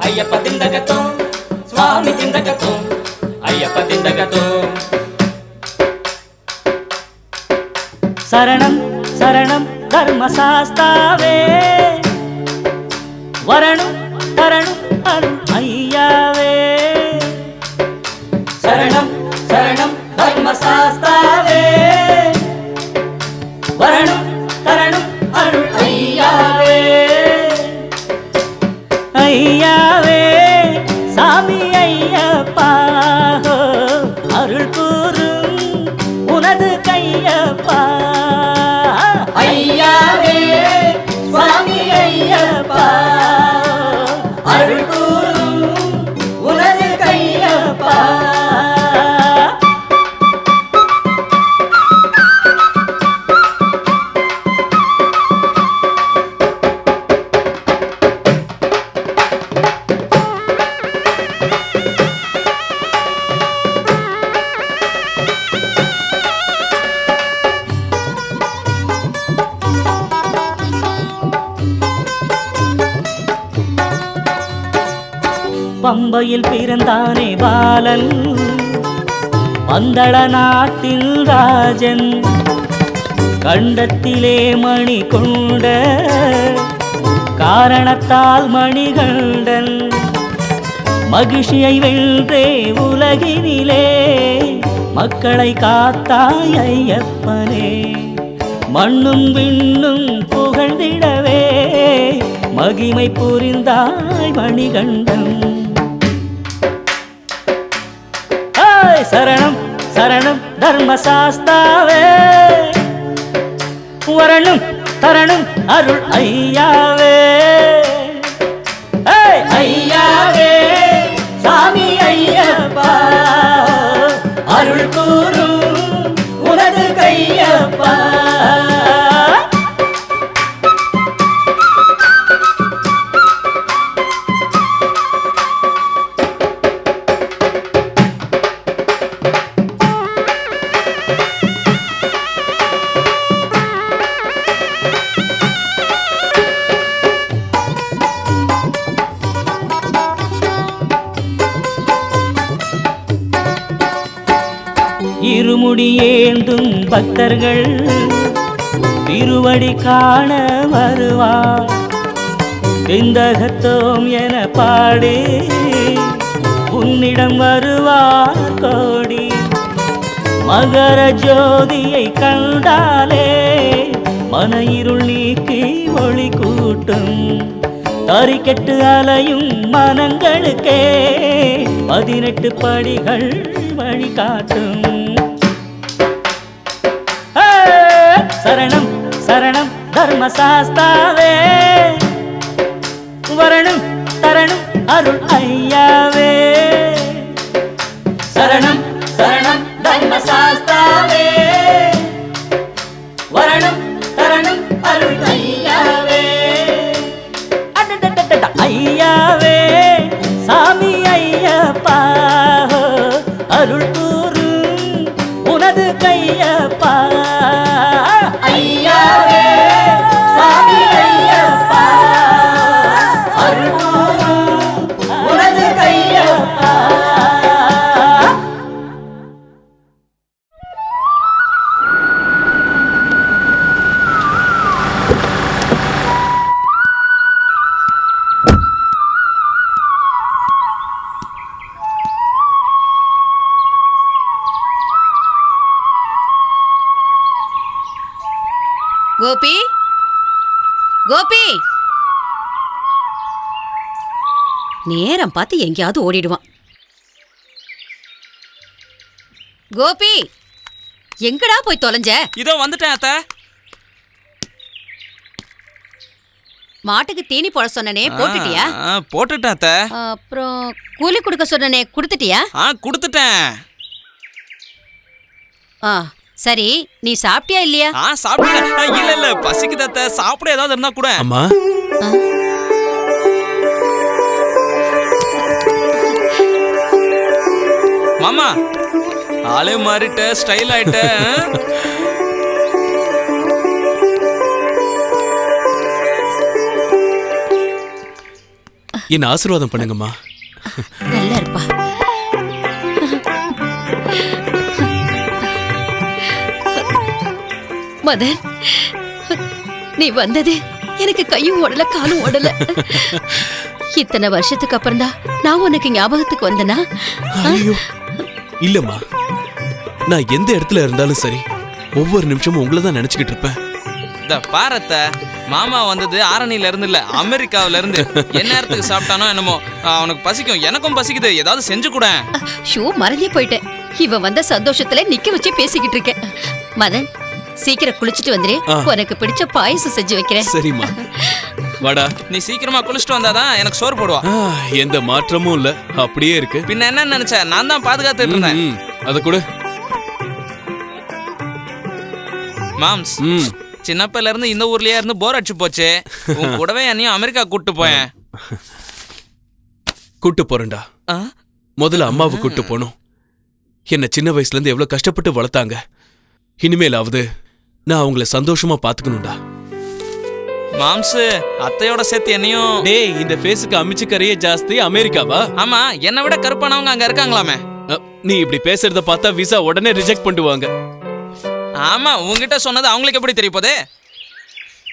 అయ్యప్ప దిందగతో స్వామి దిందగతో అయ్యప్ప దిందగతో சரணம் சரணம் தர்மசாஸ்தாவே வரணும் தரணும் அருள் ஐயாவே சரணம் சரணம் தர்மசாஸ்தாவே வரணும் தரணும் அருள் ஐயாவே ஐயாவே சாமி ஐயப்பா அருள் கூறும் உனது கையப்பா ஐயாவே சுவாமி ஐயப்பா அருள் கூறும் உனது கையப்பா பம்பையில் பிறந்தானே பாலன் பந்தள நாட்டில் ராஜன் கண்டத்திலே மணி கொண்ட காரணத்தால் மணிகண்டன் மகிழ்ச்சியை வென்றே உலகினிலே மக்களை காத்தாய் ஐயப்பனே மண்ணும் விண்ணும் புகழ்ந்திடவே மகிமை புரிந்தாய் மணிகண்டன் சரணம் சரணம் தர்மசாஸ்தாவே வரணும் தரணும் அருள் ஐயாவே ஐயாவே சாமி ஐயப்பா அருள் கூறும் உனது கையப்பா இருமுடி ஏந்தும் பக்தர்கள் திருவடி காண வருவார் விந்தகத்தோம் என பாடி உன்னிடம் வருவார் கோடி மகர ஜோதியை கண்டாலே மன இருள் நீக்கி ஒளி கூட்டும் தறிக்கெட்டு அலையும் மனங்களுக்கே 18 படிகள் வழிகாட்டும் சரணம் சரணம் தர்மசாஸ்தாவே வரணும் தரணும் அருள் ஐயாவே சரணம் சரணம் தர்மசாஸ்தாவே வரணும் தரணும் அருள் ஐயாவே ஐயாவே சாமி ஐயப்பா அருள் கூறும் உனது கையப்பா ஐயாவே சாமி ஐயப்பா அருள் கூறும் உனது கையப்பா கோபி கோபி நேரம் பார்த்து எங்கேயாவது ஓடிடுவான். கோபி எங்கடா போய் தொலைஞ்ச? இதோ வந்துட்டேன் அத்தை. மாட்டுக்கு தீனி போட சொன்னனே போட்டுட்டியா? போட்டுட்டேன் அத்தை. அப்புறம் கூலி கொடுக்க சொன்னனே கொடுத்துட்டியா? கொடுத்துட்டேன். சரி, நீ சாப்பிட்டியா இல்லையா? சாப்பிட்டேன். இல்ல இல்ல பசிக்குது அத்தை. சாப்பிட ஏதாவது இருந்தா கூட. அம்மா மாமா ஆளே மாறிட்ட, ஸ்டைல் ஆயிட்ட. என்ன ஆசீர்வாதம் பண்ணுங்கம்மா. நல்லா இருப்பா. மதன், நீ வந்தது எனக்கு கையும் ஓடல காலும் ஓடல. இத்தனை வருஷத்துக்கு அப்புறம் தான் நான் உனக்கு ஞாபகத்துக்கு வந்தனா? ஐயோ இல்லம்மா, நான் எந்த இடத்துல இருந்தாலும் சரி ஒவ்வொரு நிமிஷமும் உங்களை தான் நினைச்சுக்கிட்டு இருப்பேன். இந்த பாரத்த மாமா வந்தது ஆரணில இருந்து இல்ல, அமெரிக்காவில இருந்து. என்ன நேரத்துக்கு சாப்பிட்டானோ என்னமோ, அவனுக்கு பசிக்கும், எனக்கும் பசிக்குது, ஏதாவது செஞ்சு கூட. ஷூ மறந்தே போயிட்டேன். இவ வந்த சந்தோஷத்துல நிக்க வச்சு பேசிக்கிட்டு இருக்கேன். மதன், சீக்கிரம் குளிச்சுட்டு வந்துரு, உனக்கு பிடிச்ச பாயசம் செஞ்சு வைக்கிறேன். சரிம்மா, வாடா. நீ சீக்கிரமா குளிச்சுட்டு வந்தாதான் எனக்கு சோறு போடுவா. எந்த மாற்றமும் இல்ல, அப்படியே இருக்கு. பின்ன என்ன நினைச்ச? நான் தான் பாதுகாத்துட்டு இருந்தேன். அத கூட மாம்ஸ், சின்னப்பில இருந்து இந்த ஊர்லயே இருந்து போர் அடிச்சு போச்சு. உன் கூடவே என்னையும் அமெரிக்கா கூட்டு போயேன். கூட்டு போறேன்டா. முதல்ல அம்மாவை கூட்டு போனோம். என்ன சின்ன வயசுல இருந்து எவ்வளவு கஷ்டப்பட்டு வளர்த்தாங்க. இனிமேலாவது நான் அவங்கள சந்தோஷமா பாத்துக்கணும்டா. மாம்ஸ், அத்தையோட சேர்த்து என்னையும். டேய், இந்த ஃபேஸுக்கு அமிச்சு கரையே ஜாஸ்தி அமெரிக்காவா? ஆமா, என்னை விட கருப்பானவங்க அங்க இருக்காங்களாமே. நீ இப்படி பேசுறத பார்த்தா விசா உடனே ரிஜெக்ட் பண்ணுவாங்க. ஆமா, உங்ககிட்ட சொன்னது அவங்களுக்கு எப்படி தெரிய போதே?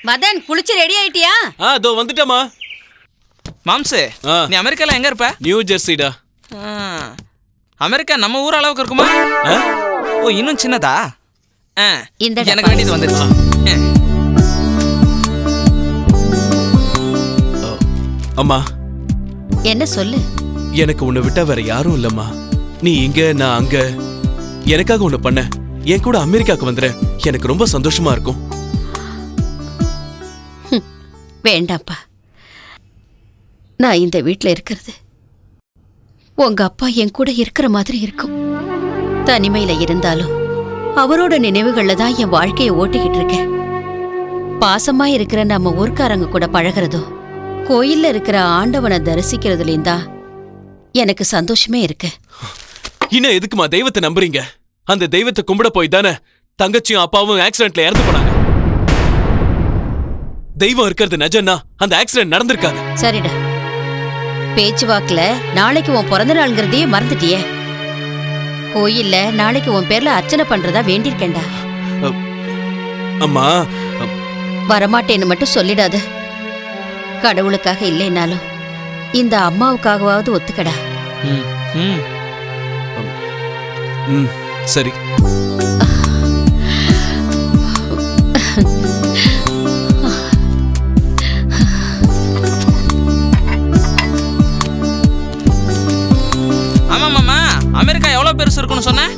மதன், குளிச்சு ரெடி ஆயிட்டியா? அதோ வந்துட்டமா. மாம்ஸ், நீ அமெரிக்கால எங்க இருப்ப? நியூ ஜெர்சிடா. அமெரிக்கா நம்ம ஊர் அளவுக்கு இருக்குமா? ஓ, இன்னும் சின்னதா? எனக்கு வேண்டியது வந்துருச்சு. அம்மா, என்ன சொல்லு? எனக்கு உன்னை விட்டா வேற யாரும் இல்லம்மா. நீ இங்க, நான் அங்க. எனக்காக ஒண்ணு பண்ண, என் கூட அமெரிக்காக்கு வந்துற. எனக்கு ரொம்ப சந்தோஷமா இருக்கும். வேண்டாப்பா, நான் இந்த வீட்டுல இருக்கிறது உங்க அப்பா என் கூட இருக்கிற மாதிரி இருக்கும். தனிமையில இருந்தாலும் அவரோட நினைவுகள்ல தான் என் வாழ்க்கையை ஓட்டிக்கிட்டு இருக்கேன். பாசமா இருக்கிற நம்ம ஊர்க்காரங்க கூட பழகிறதும் கோயில்ல இருக்கிற ஆண்டவனை தரிசிக்கிறதுலேயும் தான் எனக்கு சந்தோஷமே இருக்கு. இன்னும் எதுக்குமா தெய்வத்தை நம்புறீங்க? அந்த தெய்வத்தை கும்பிட போய் தானே தங்கச்சியும் அப்பாவும் ஆக்சிடென்ட்ல இறந்து போனாங்க. தெய்வம் இருக்கிறது நிஜம்னா அந்த ஆக்சிடென்ட் நடந்திருக்காது. சரிடா, பேச்சுவாக்குல நாளைக்கு உன் பிறந்த நாள்ங்கிறதையே மறந்துட்டியே. கோயில்ல நாளைக்கு உன் பேர்ல அர்ச்சனை பண்றதா வேண்டியிருக்கேன்டா. அம்மா, வரமாட்டேன்னு மட்டும் சொல்லிடாத. கடவுளுக்காக இல்லைனாலும் இந்த அம்மாவுக்காகவாவது ஒத்துக்கடா. சரி. ஆமா மாமா, அமெரிக்கா எவ்வளவு பெருசு இருக்குன்னு சொன்ன?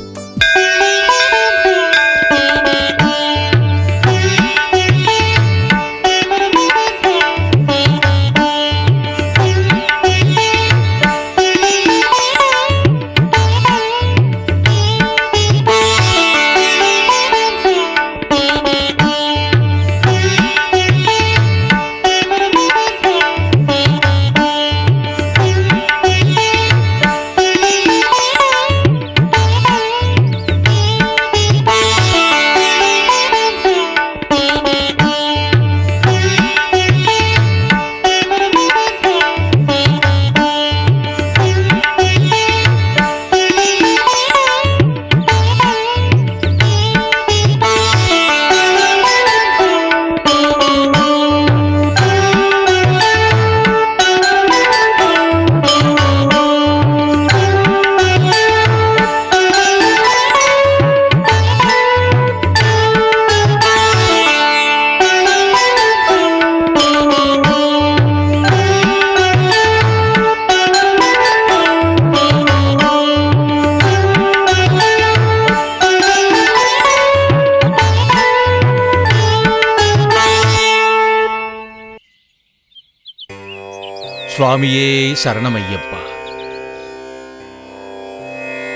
சுவாமியே சரணமையப்பா.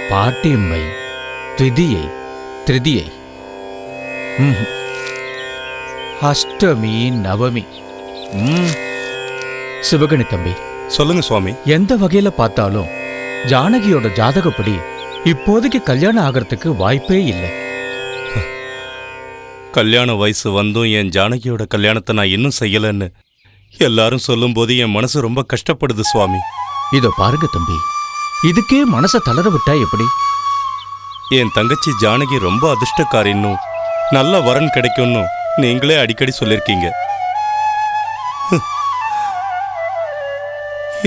பாட்டியம்மை த்விதியை திருதியை அஷ்டமி நவமி. சிவகணி தம்பி, சொல்லுங்க சுவாமி. எந்த வகையில பார்த்தாலும் ஜானகியோட ஜாதகப்படி இப்போதைக்கு கல்யாணம் ஆகிறதுக்கு வாய்ப்பே இல்லை. கல்யாண வயசு வந்தும் என் ஜானகியோட கல்யாணத்தை நான் இன்னும் செய்யலன்னு எல்லாரும் சொல்லும்போது என் மனசு ரொம்ப கஷ்டப்படுது சுவாமி. இதோ பாருங்க தம்பி, இதுக்கே மனசை தளர விட்டா எப்படி? என் தங்கச்சி ஜானகி ரொம்ப அதிர்ஷ்டக்காரின்னும் நல்ல வரன் கிடைக்கும்னு நீங்களே அடிக்கடி சொல்லிருக்கீங்க.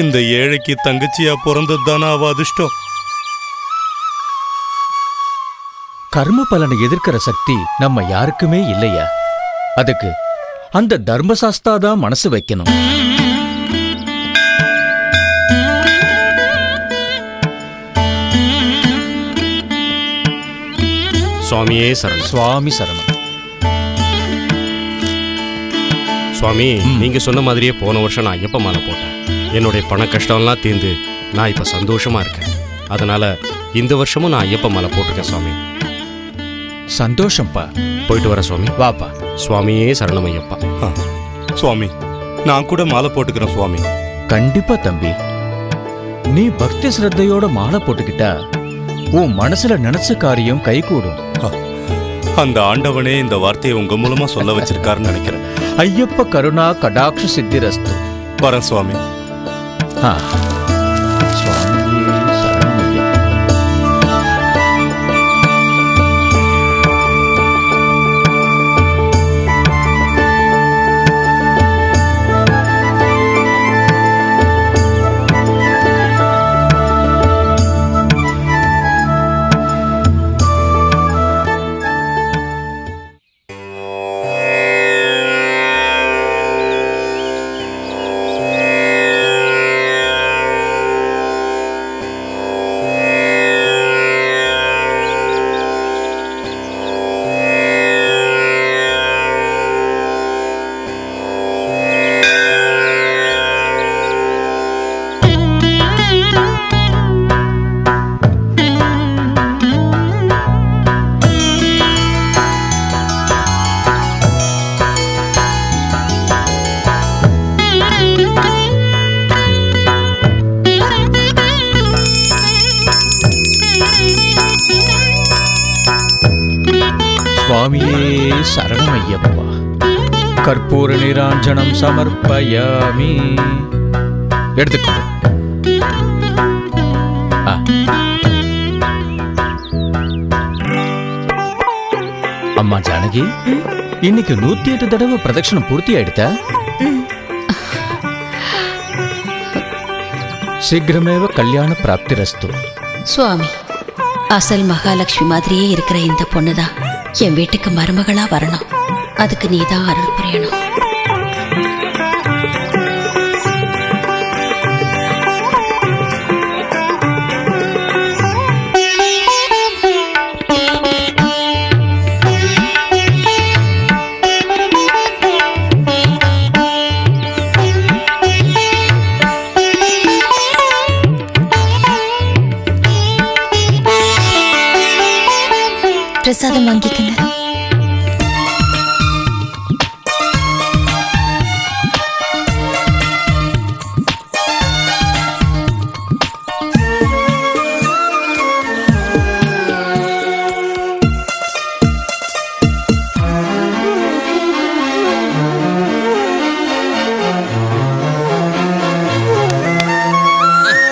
இந்த ஏழைக்கு தங்கச்சியா பிறந்ததுதானா அவ அதிர்ஷ்டம்? கர்ம பலனை எதிர்க்கிற சக்தி நம்ம யாருக்குமே இல்லையா? அதுக்கு அந்த தர்மசாஸ்தா தான் மனசு வைக்கணும். சுவாமியே சரணம். சுவாமி சரணம். சுவாமி, நீங்க சொன்ன மாதிரியே போன வருஷம் நான் ஐயப்ப மாலை போட்டேன். என்னுடைய பண கஷ்டம்லாம் தீர்ந்து நான் இப்ப சந்தோஷமா இருக்கேன். அதனால இந்த வருஷமும் நான் ஐயப்ப மாலை போட்டிருக்கேன் சுவாமி. சந்தோஷம்ப்பா. போயிட்டு வரேன் சுவாமி. வாப்பா. சுவாமியே சரணம் ஐயப்பா. சுவாமி, நான் கூட மாலை போட்டுக்கிறேன் சுவாமி. கண்டிப்பா தம்பி, நீ பக்தி சிரத்தையோட மாலை போட்டுக்கிட்டா உன் மனசுல நினைச்ச காரியம் கைகூடும். அந்த ஆண்டவனே இந்த வார்த்தையை உங்க மூலமா சொல்ல வச்சிருக்காருன்னு நினைக்கிறேன். ஐயப்ப கருணா கடாட்ச சித்திரஸ்து. வரேன் சுவாமி. சுவாமியே சரணம் ஐயப்பா. சுவாமியே சரணமையப்பா. கற்பூர நீராஞ்சனம் சமர்ப்பயாமி. எடுத்துக்கோ. அம்மா ஜானகி, இன்னைக்கு 108 தடவை பிரதட்சணம் பூர்த்தி ஆயிடுதா? சீக்கிரமேவ கல்யாண பிராப்திரஸ்து. சுவாமி, அசல் மகாலட்சுமி மாதிரியே இருக்கிற இந்த பொண்ணுதான் என் வீட்டுக்கு மருமகளா வரணும். அதுக்கு நீதான் அருள் புரியணும். பிரசாதம் வாங்கிக்கங்க.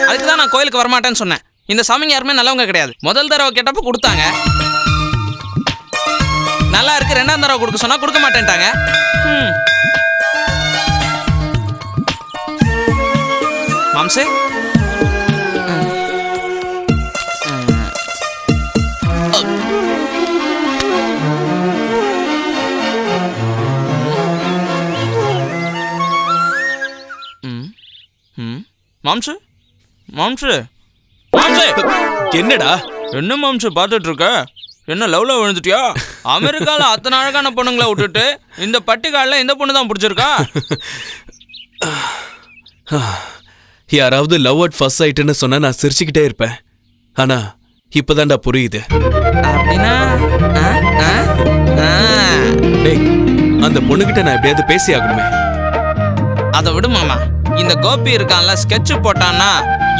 அதுக்குதான் நான் கோயிலுக்கு வரமாட்டேன்னு சொன்னேன். இந்த சாமிங்க யாருமே நல்லவங்க கிடையாது. முதல் தடவை கேட்டப்ப கொடுத்தாங்க, நல்லா இருக்கு. ரெண்டாம் தடவை கொடுக்க சொன்னா கொடுக்க மாட்டேன்ட்டாங்க. மாம்சே, மாம்சு மாம்சு மாம்சு, என்னடா என்ன மாம்சு பார்த்துட்டு இருக்க? என்ன லவ்ல விழுந்துட்டியா? அமெரிக்கால அத்தனை அழகான பொண்ணுங்களை விட்டுட்டு இந்த பட்டிக்காலில் இந்த பொண்ணு தான் பிடிச்சிருக்கா? யாராவது லவ் அட் ஃபர்ஸ்ட் சைட்னு சொன்னா நான் சிரிச்சுக்கிட்டே இருப்பேன். ஆனா இப்பதான்டா புரியுது. அப்படின்னா டேய், அந்த பொண்ணுகிட்ட நான் எப்படியாவது பேசி ஆகணுமே. அதை விடு மாமா. இந்த கோபி இருக்கான்ல, ஸ்கெட்ச் போட்டான்னா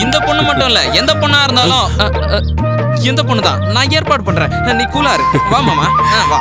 இந்த பொண்ணு மட்டும் இல்ல, எந்த பொண்ணா இருந்தாலும் இந்த பொண்ணு தான். நான் ஏற்பாடு பண்றேன், நீ கூலா இரு. வா மாமா, வா.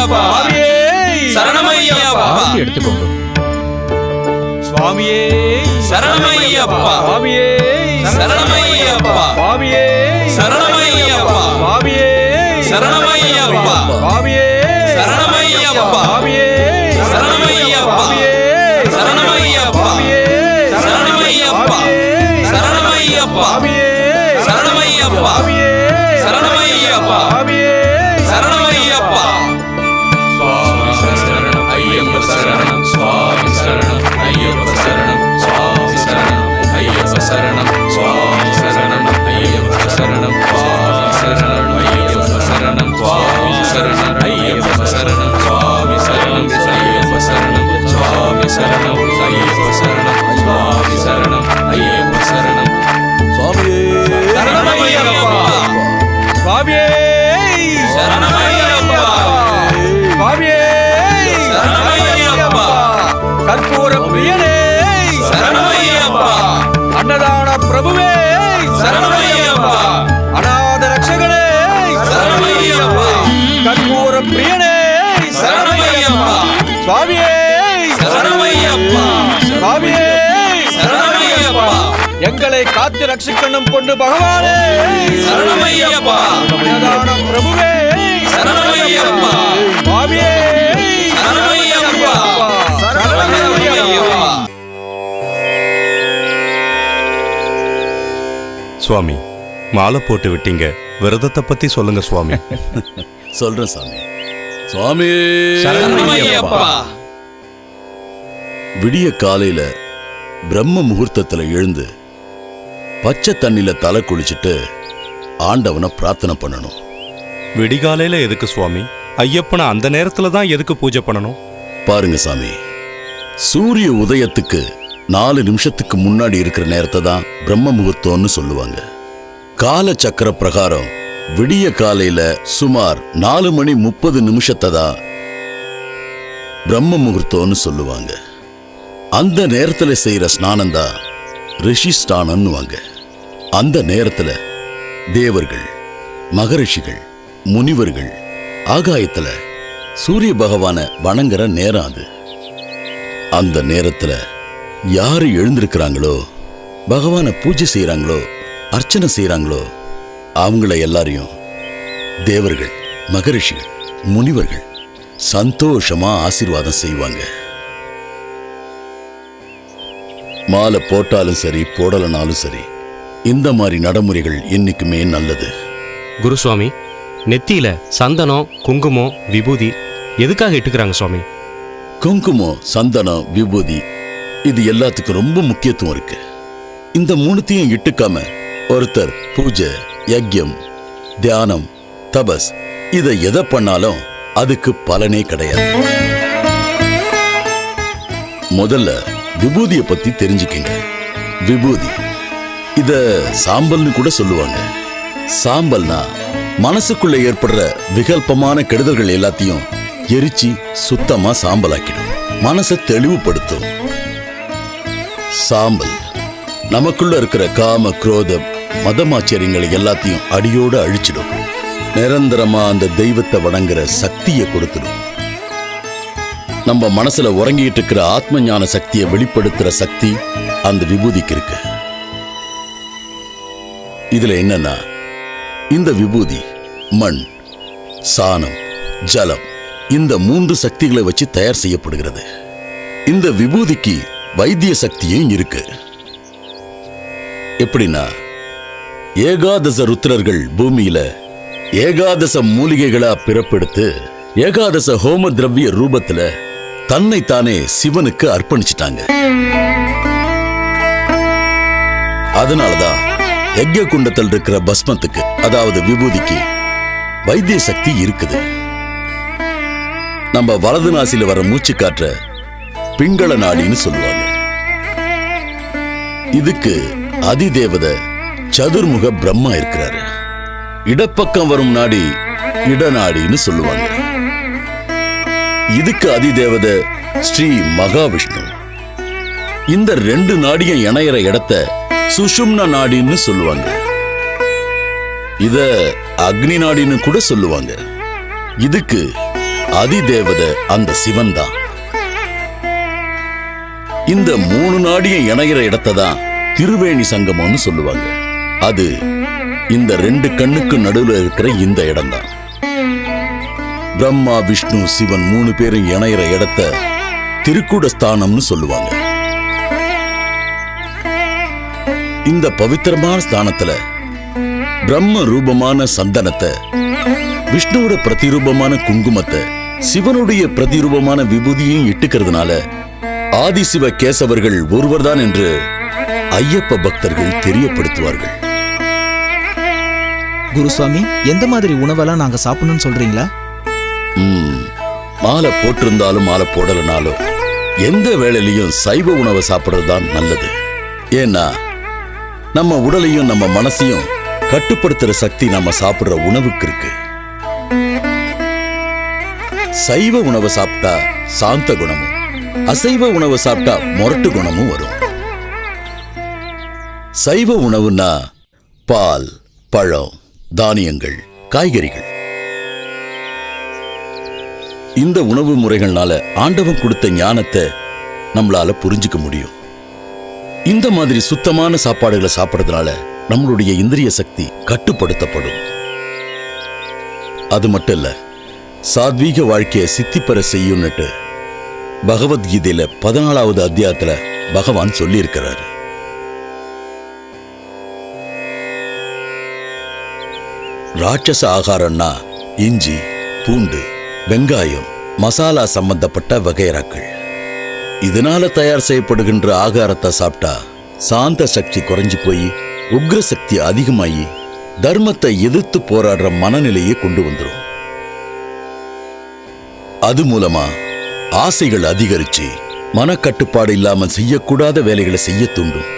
சரணமையப்பா சரணமையப்பா ஆரத்தி எடுத்துக்கோங்க. சுவாமியே சரணமையப்பா சுவாமியே சரணமையப்பா சுவாமியே சரணமையப்பா சுவாமியே சரணமையப்பா சுவாமியே சரணமையப்பா சுவாமியே சரணமையப்பா சரணமையப்பா சரணமையப்பா சரணமையப்பா சரணமையப்பா சரணமையப்பா சரணமையப்பா சுவாமி சரணம் ஐயப்ப சரணம் சுவாமி சரணம் ஐயப்ப சரணம் சுவாமி சரணம் ஐயப்ப சரணம் சுவாமி சரணம் ஐயப்ப சரணம் சுவாமி சரணம் ஐயப்ப சரணம் சுவாமி சரணம் ஐயப்ப சரணம் சுவாமி சரணம் ஐயப்ப சரணம் சுவாமி சரணம் ஐயப்ப சரணம் சுவாமி சரணம் ஐயப்ப சரணம் சரணமையப்பா சுவாமியே சரணமையப்பா சுவாமியே சரணமையப்பா கற்பூர பிரியனே சரணமையப்பா அன்னதான பிரபுவே சரணமையப்பா அநாத ரட்சகனே சரணமையப்பா கற்பூர பிரியனே சரணமையப்பா சுவாமியே சரணமையப்பா சுவாமியே சரணமையப்பா எங்களை காத்து ரட்சிக்கணும் பொண்ணு பகவானே சரணமையப்பா அன்னதான பிரபுவே சரணமையப்பா சுவாமியே சரணமையப்பா சரணமையப்பா சுவாமி மாலை போட்டு விட்டீங்க விரதத்தை பத்தி சொல்லுங்க சுவாமி சொல்றேன் சாமி. சுவாமி சரணமையப்பா விடிய காலையில பிரம்ம முகூர்த்தத்துல எழுந்து பச்சை தண்ணில தலை குளிச்சுட்டு ஆண்டவனை பிரார்த்தனை பண்ணணும். விடிகாலையில எதுக்கு சுவாமி? ஐயப்பனை அந்த நேரத்துல தான் எதுக்கு பூஜை பண்ணணும்? பாருங்க சாமி, சூரிய உதயத்துக்கு 4 நிமிஷத்துக்கு முன்னாடி இருக்கிற நேரத்தை தான் பிரம்ம முகூர்த்தம்னு சொல்லுவாங்க. கால சக்கர பிரகாரம் விடிய காலையில சுமார் 4:30 தான் பிரம்ம முகூர்த்தம்னு சொல்லுவாங்க. அந்த நேரத்துல செய்யற ஸ்நானம் தான் ரிஷி ஸ்நானம்னுவாங்க. அந்த நேரத்துல தேவர்கள், மகரிஷிகள், முனிவர்கள் ஆகாயத்துல சூரிய பகவான வணங்குற நேரம் அது. அந்த நேரத்துல யாரு எழுந்திருக்கிறாங்களோ, பகவான பூஜை செய்யறாங்களோ, அர்ச்சனை செய்யறாங்களோ, அவங்கள எல்லாரையும் தேவர்கள், மகரிஷிகள், முனிவர்கள் சந்தோஷமா ஆசீர்வாதம் செய்வாங்க. மாலை போட்டாலும் சரி, போடலனாலும் சரி, இந்த மாதிரி நடைமுறைகள் என்னைக்குமே நல்லது. குருசுவாமி, நெத்தியில சந்தனம், குங்குமம், விபூதி எதுக்காக இட்டுக்கிறாங்க சுவாமி? குங்குமம், சந்தனம், விபூதி இது எல்லாத்துக்கும் ரொம்ப முக்கியத்துவம் இருக்கு. இந்த 3த்தையும் இட்டுக்காம ஒருத்தர் பூஜை, யஜ்யம், தியானம், தபஸ் இதை எதை பண்ணாலும் அதுக்கு பலனே கிடையாது. முதல்ல விபூதிய பத்தி தெரிஞ்சுக்கங்க. விபூதி இத சாம்பல்னு கூட சொல்லுவாங்க. சாம்பல்னா மனசுக்குள்ள ஏற்படுற விகல்பமான கெடுதல்கள் எல்லாத்தையும் எரிச்சு சுத்தமா சாம்பலாக்கிடும், மனசை தெளிவுபடுத்தும். சாம்பல் நமக்குள்ள இருக்கிற காம, குரோதம், மதமாச்சரியங்களை எல்லாத்தையும் அடியோடு அழிச்சிடும். நிரந்தரமா அந்த தெய்வத்தை வணங்குற சக்தியை கொடுத்துடும். நம்ம மனசுல உறங்கிட்டு இருக்கிற ஆத்ம ஞான சக்தியை வெளிப்படுத்துற சக்தி அந்த விபூதிக்கு இருக்கு. இதுல என்னன்னா, இந்த விபூதி மண், சாணம், ஜலம் இந்த 3 சக்திகளை வச்சு தயார் செய்யப்படுகிறது. இந்த விபூதிக்கு வைத்திய சக்தியும் இருக்கு. எப்படின்னா, ஏகாதச ருத்ரர்கள் பூமியில ஏகாதச மூலிகைகளா பிறப்பெடுத்து ஏகாதச ஹோம திரவிய ரூபத்துல தன்னைத்தானே சிவனுக்கு அர்ப்பணிச்சிட்டாங்க. அதனாலதான் யஜ்ய குண்டத்தில் இருக்கிற பஸ்மத்துக்கு, அதாவது விபூதிக்கு வைத்திய சக்தி இருக்குது. நம்ம வலது நாசில வர மூச்சு காற்ற பிங்கள நாடின்னு சொல்லுவாங்க. இதுக்கு அதிதேவத சதுர்முக பிரம்மா இருக்கிறாரு. இடப்பக்கம் வரும் நாடி இடநாடின்னு சொல்லுவாங்க. இதுக்கு அதிதேவத ஸ்ரீ மகாவிஷ்ணு. இந்த 2 நாடியும் இணையற இடத்த சுஷும்ன நாடின்னு சொல்லுவாங்க. இத அக்னி நாடின்னு கூட சொல்லுவாங்க. இதுக்கு அதிதேவதை அந்த சிவன் தான். இந்த 3 நாடியும் இணைகிற இடத்தை தான் திருவேணி சங்கமம்னு சொல்லுவாங்க. அது இந்த 2 கண்ணுக்கு நடுவுல இருக்கிற இந்த இடம்தான். பிரம்மா விஷ்ணு சிவன் 3 பேரும் இணைகிற இடத்தை திருக்கூட ஸ்தானம்னு சொல்லுவாங்க. இந்த பவித்திரமான ஸ்தானத்துல பிரம்ம ரூபமான சந்தனத்தை, விஷ்ணுவோட பிரதிரூபமான குங்குமத்தை, சிவனுடைய பிரதிரூபமான விபூதியையும் இட்டுக்கிறதுனால ஆதிசிவ கேசவர்கள் ஒருவர்தான் என்று ஐயப்ப பக்தர்கள் தெரியப்படுத்துவார்கள். குருசுவாமி, எந்த மாதிரி உணவெல்லாம் நாங்க சாப்பிடணும்னு சொல்றீங்களா? மாலை போட்டிருந்தாலும் மாலை போடலனாலும் எந்த வேளையிலையும் சைவ உணவை சாப்பிடுறது தான் நல்லது. ஏன்னா நம்ம உடலையும் நம்ம மனசையும் கட்டுப்படுத்துற சக்தி நம்ம சாப்பிடுற உணவுக்கு இருக்கு. சைவ உணவை சாப்பிட்டா சாந்த குணமும், அசைவ உணவை சாப்பிட்டா மொரட்டு குணமும் வரும். சைவ உணவுன்னா பால், பழம், தானியங்கள், காய்கறிகள். இந்த உணவு முறைகள்னால ஆண்டவன் கொடுத்த ஞானத்தை நம்மளால புரிஞ்சுக்க முடியும். இந்த மாதிரி சுத்தமான சாப்பாடுகளை சாப்பிடுறதுனால நம்மளுடைய இந்திரிய சக்தி கட்டுப்படுத்தப்படும். அது மட்டும் இல்ல, சாத்வீக வாழ்க்கையை சித்திப்பெற செய்யும்னுட்டு பகவத்கீதையில 14வது அத்தியாயத்துல பகவான் சொல்லியிருக்கிறாரு. ராட்சச ஆகாரம்னா இஞ்சி, பூண்டு, வெங்காயம், மசாலா சம்பந்தப்பட்ட வகைராக்கள். இதனால தயார் செய்யப்படுகின்ற ஆகாரத்தை சாப்பிட்டா சாந்த சக்தி குறைஞ்சு போய் உக்ர சக்தி அதிகமாகி தர்மத்தை எதிர்த்து போராடுற மனநிலையை கொண்டு வந்துடும். அது மூலமா ஆசைகள் அதிகரிச்சு மனக்கட்டுப்பாடு இல்லாம செய்யக்கூடாத வேலைகளை செய்ய தூண்டும்,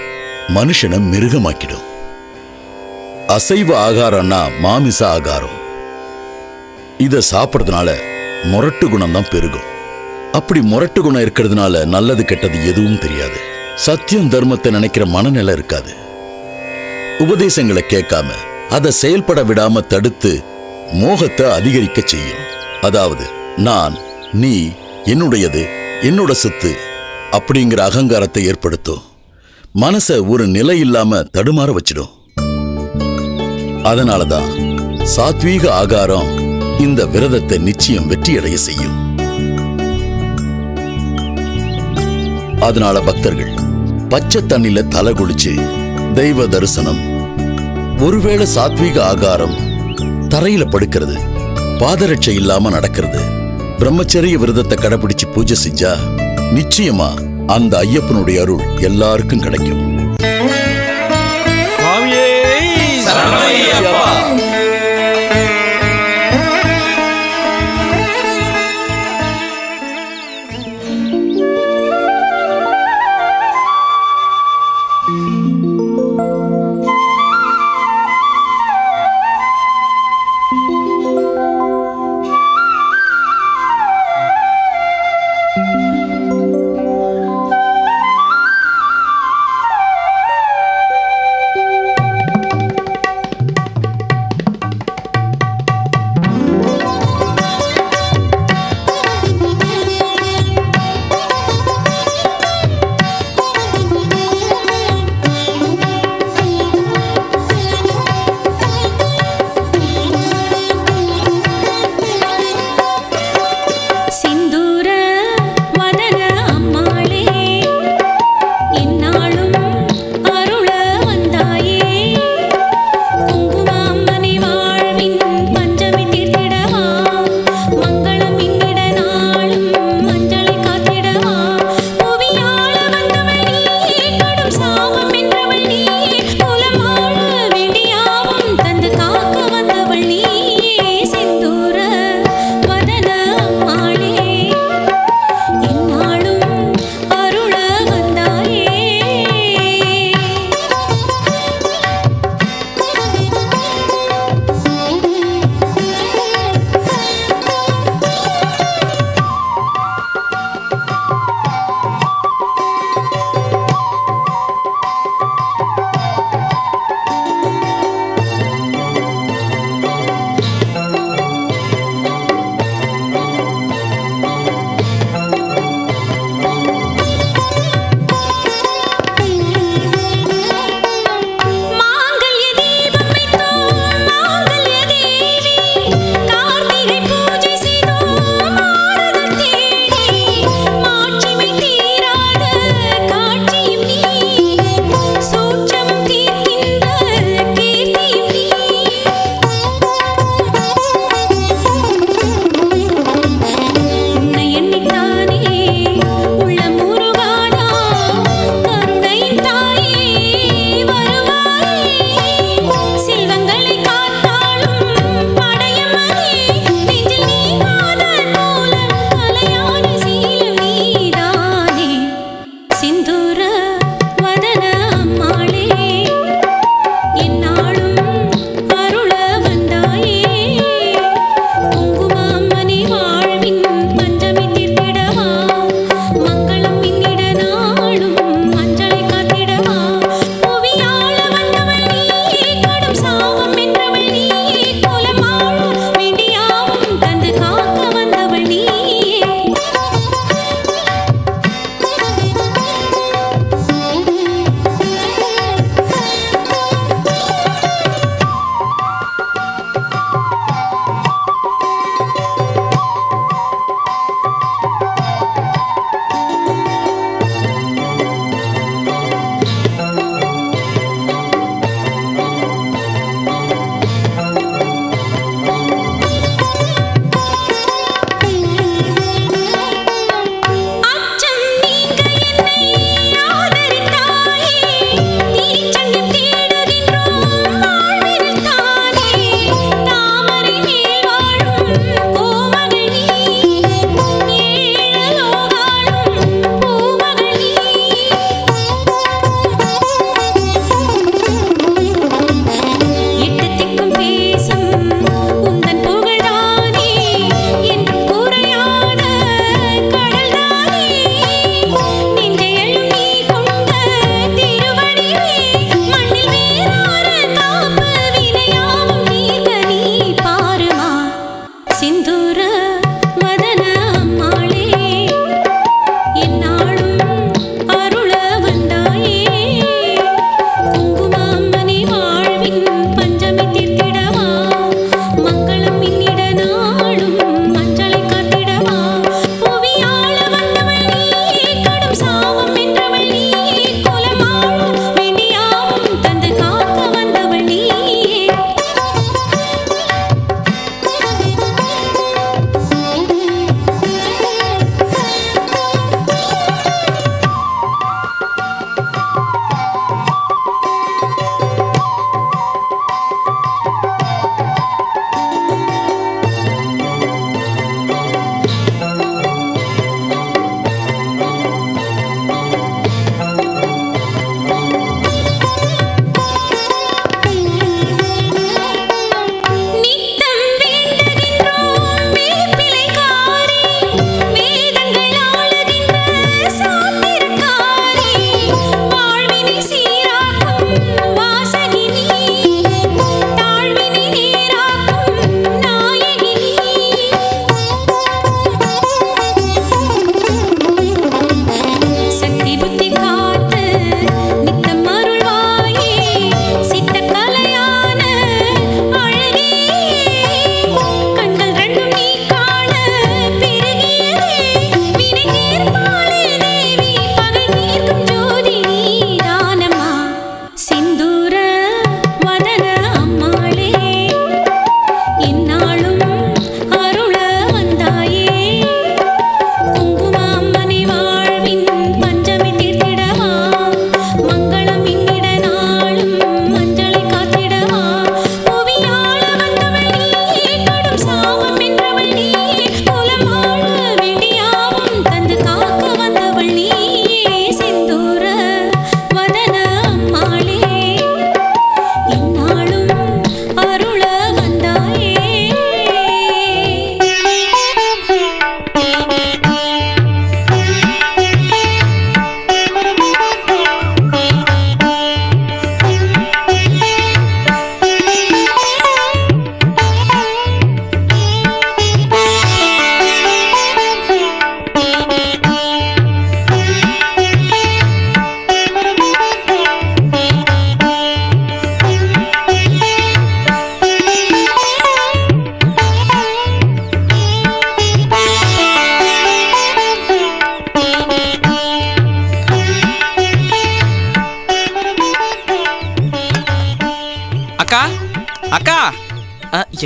மனுஷனை மிருகமாக்கிடும். அசைவ ஆகாரம்னா மாமிச ஆகாரம். இத சாப்பிட்றதுனால மொரட்டு குணம் தான் பெருகும். அப்படி மொரட்டு குணம் இருக்கிறதுனால நல்லது கெட்டது எதுவும் தெரியாது. சத்தியம் தர்மத்தை நினைக்கிற மனநிலை இருக்காது. உபதேசங்களை கேட்காம அதை செயல்பட விடாம தடுத்து மோகத்தை அதிகரிக்க செய்யும். அதாவது நான், நீ, என்னுடையது, என்னோட சொத்து அப்படிங்கிற அகங்காரத்தை ஏற்படுத்தும். மனசை ஒரு நிலை இல்லாம தடுமாற வச்சிடும். அதனாலதான் சாத்வீக ஆகாரம் இந்த விரதத்தை நிச்சயம் வெற்றியடைய செய்யும். அதனால பக்தர்கள் பச்சை தண்ணில தலை குளிச்சு தெய்வ தரிசனம், ஒருவேளை சாத்வீக ஆகாரம், தரையில படுக்கிறது, பாதரட்சை இல்லாம நடக்கிறது, பிரம்மச்சரிய விரதத்தை கடைபிடிச்சு பூஜை செஞ்சா நிச்சயமா அந்த ஐயப்பனுடைய அருள் எல்லாருக்கும் கிடைக்கும்.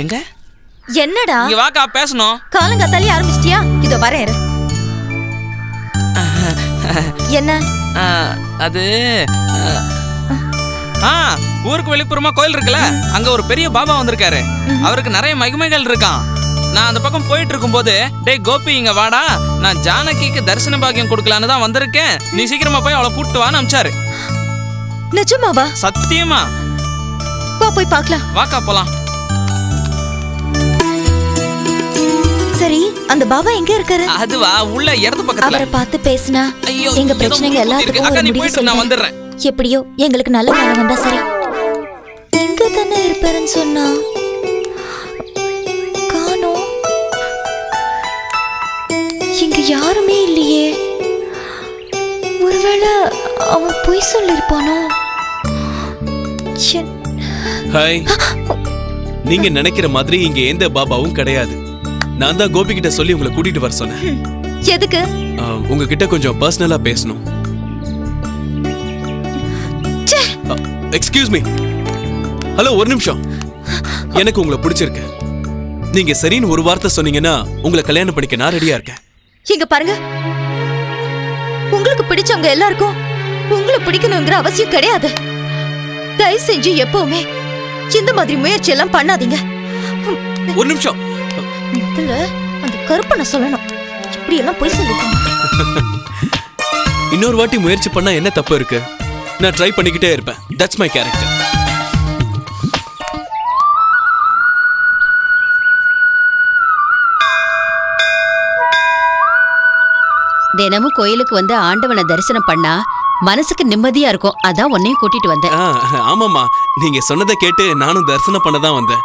எங்க என்னடா இங்க வாக்கா பேசணும். காலங்காத்தாலே ஆரம்பிச்சிட்டியா? இதோ வரேன் இரு. என்ன? அது ஊருக்கு வெளிப்புறமா கோயில் இருக்குல்ல, அங்க ஒரு பெரிய பாபா வந்திருக்காரு. அவருக்கு நிறைய மகிமைகள் இருக்கான். நான் அந்த பக்கம் போயிட்டு இருக்கும்போது, டேய் கோபி இங்க வாடா, நான் ஜானகிக்கு தரிசன பாக்கியம் கொடுக்கலான்னு தான் வந்திருக்கேன், நீ சீக்கிரமா போய் அவளை கூப்பிட்டு வான்னு அனுப்பிச்சாரு. நிஜமாவா? சத்தியமா. வா போய் பார்க்கலாம். வாக்கா போலாம். சரி, அந்த பாபா எங்க இருக்காரு? அதுவா உள்ள இடத்து பக்கத்துல. அவரை பார்த்து பேசினா எங்க பிரச்சனைங்க எல்லாத்துக்கும் ஒரு முடிவு நான் வந்துடுறேன். எப்படியோ எங்களுக்கு நல்ல காலம் வந்தா சரி. இங்க தானே இருப்பாருன்னு சொன்னா காணோம். இங்க யாருமே இல்லையே. ஒருவேளை அவன் பொய் சொல்லிருப்பானோ? ஹாய். நீங்க நினைக்கிற மாதிரி இங்க எந்த பாபாவும் கிடையாது. நான் தான் கோபி கிட்ட சொல்லி உங்களை கூட்டிட்டு வர சொன்னேன். எதுக்கு? உங்ககிட்ட கொஞ்சம் பர்சனலா பேசணும். Excuse me. ஹலோ, ஒரு நிமிஷம். எனக்கு உங்களை பிடிச்சிருக்கு. நீங்க சரின்னு ஒரு வார்த்தை சொன்னீங்கன்னா உங்களை கல்யாணம் பண்ணிக்க நான் ரெடியா இருக்கேன். இங்க பாருங்க, உங்களுக்கு பிடிச்சவங்க எல்லாருக்கும் உங்களை பிடிக்கணுங்கிற அவசியம் கிடையாது. தயவு செஞ்சு எப்பவுமே இந்த மாதிரி முயற்சி எல்லாம் பண்ணாதீங்க. ஒரு நிமிஷம். முதல்ல அந்த கருப்பனை சொல்லணும். இப்படி எல்லாம் போய் சொல்லிருக்காங்க. இன்னொரு வாட்டி முயற்சி பண்ணா என்ன தப்பு இருக்கு? நான் ட்ரை பண்ணிக்கிட்டே இருப்பேன். That's my character. தினமும் கோயிலுக்கு வந்து ஆண்டவனை தரிசனம் பண்ணா மனசுக்கு நிம்மதியா இருக்கும். அதான் உன்னையும் கூட்டிட்டு வந்தேன். ஆமாமா, நீங்க சொன்னதை கேட்டு நானும் தரிசனம் பண்ண தான் வந்தேன்.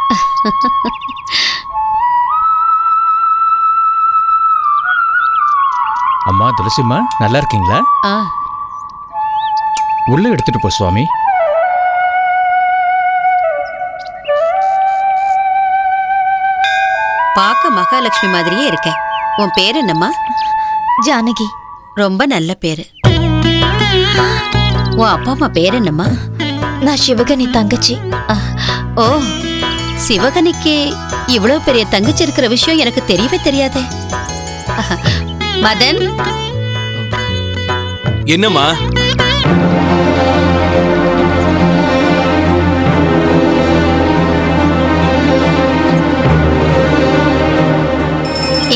அம்மா துளசிம்மா, நல்லா இருக்கீங்களா? உள்ள எடுத்துட்டு போ சுவாமி. பார்க்க மகாலட்சுமி மாதிரியே இருக்க. உன் பேர் என்னம்மா? ஜானகி. ரொம்ப நல்ல பேரு. உன் அப்பா அம்மா பேர் என்னம்மா? நான் சிவகனி தங்கச்சி. ஓ, சிவகனிக்கு இவ்வளவு பெரிய தங்கச்சி இருக்கிற விஷயம் எனக்கு தெரியவே தெரியாதே. மதன். என்னம்மா?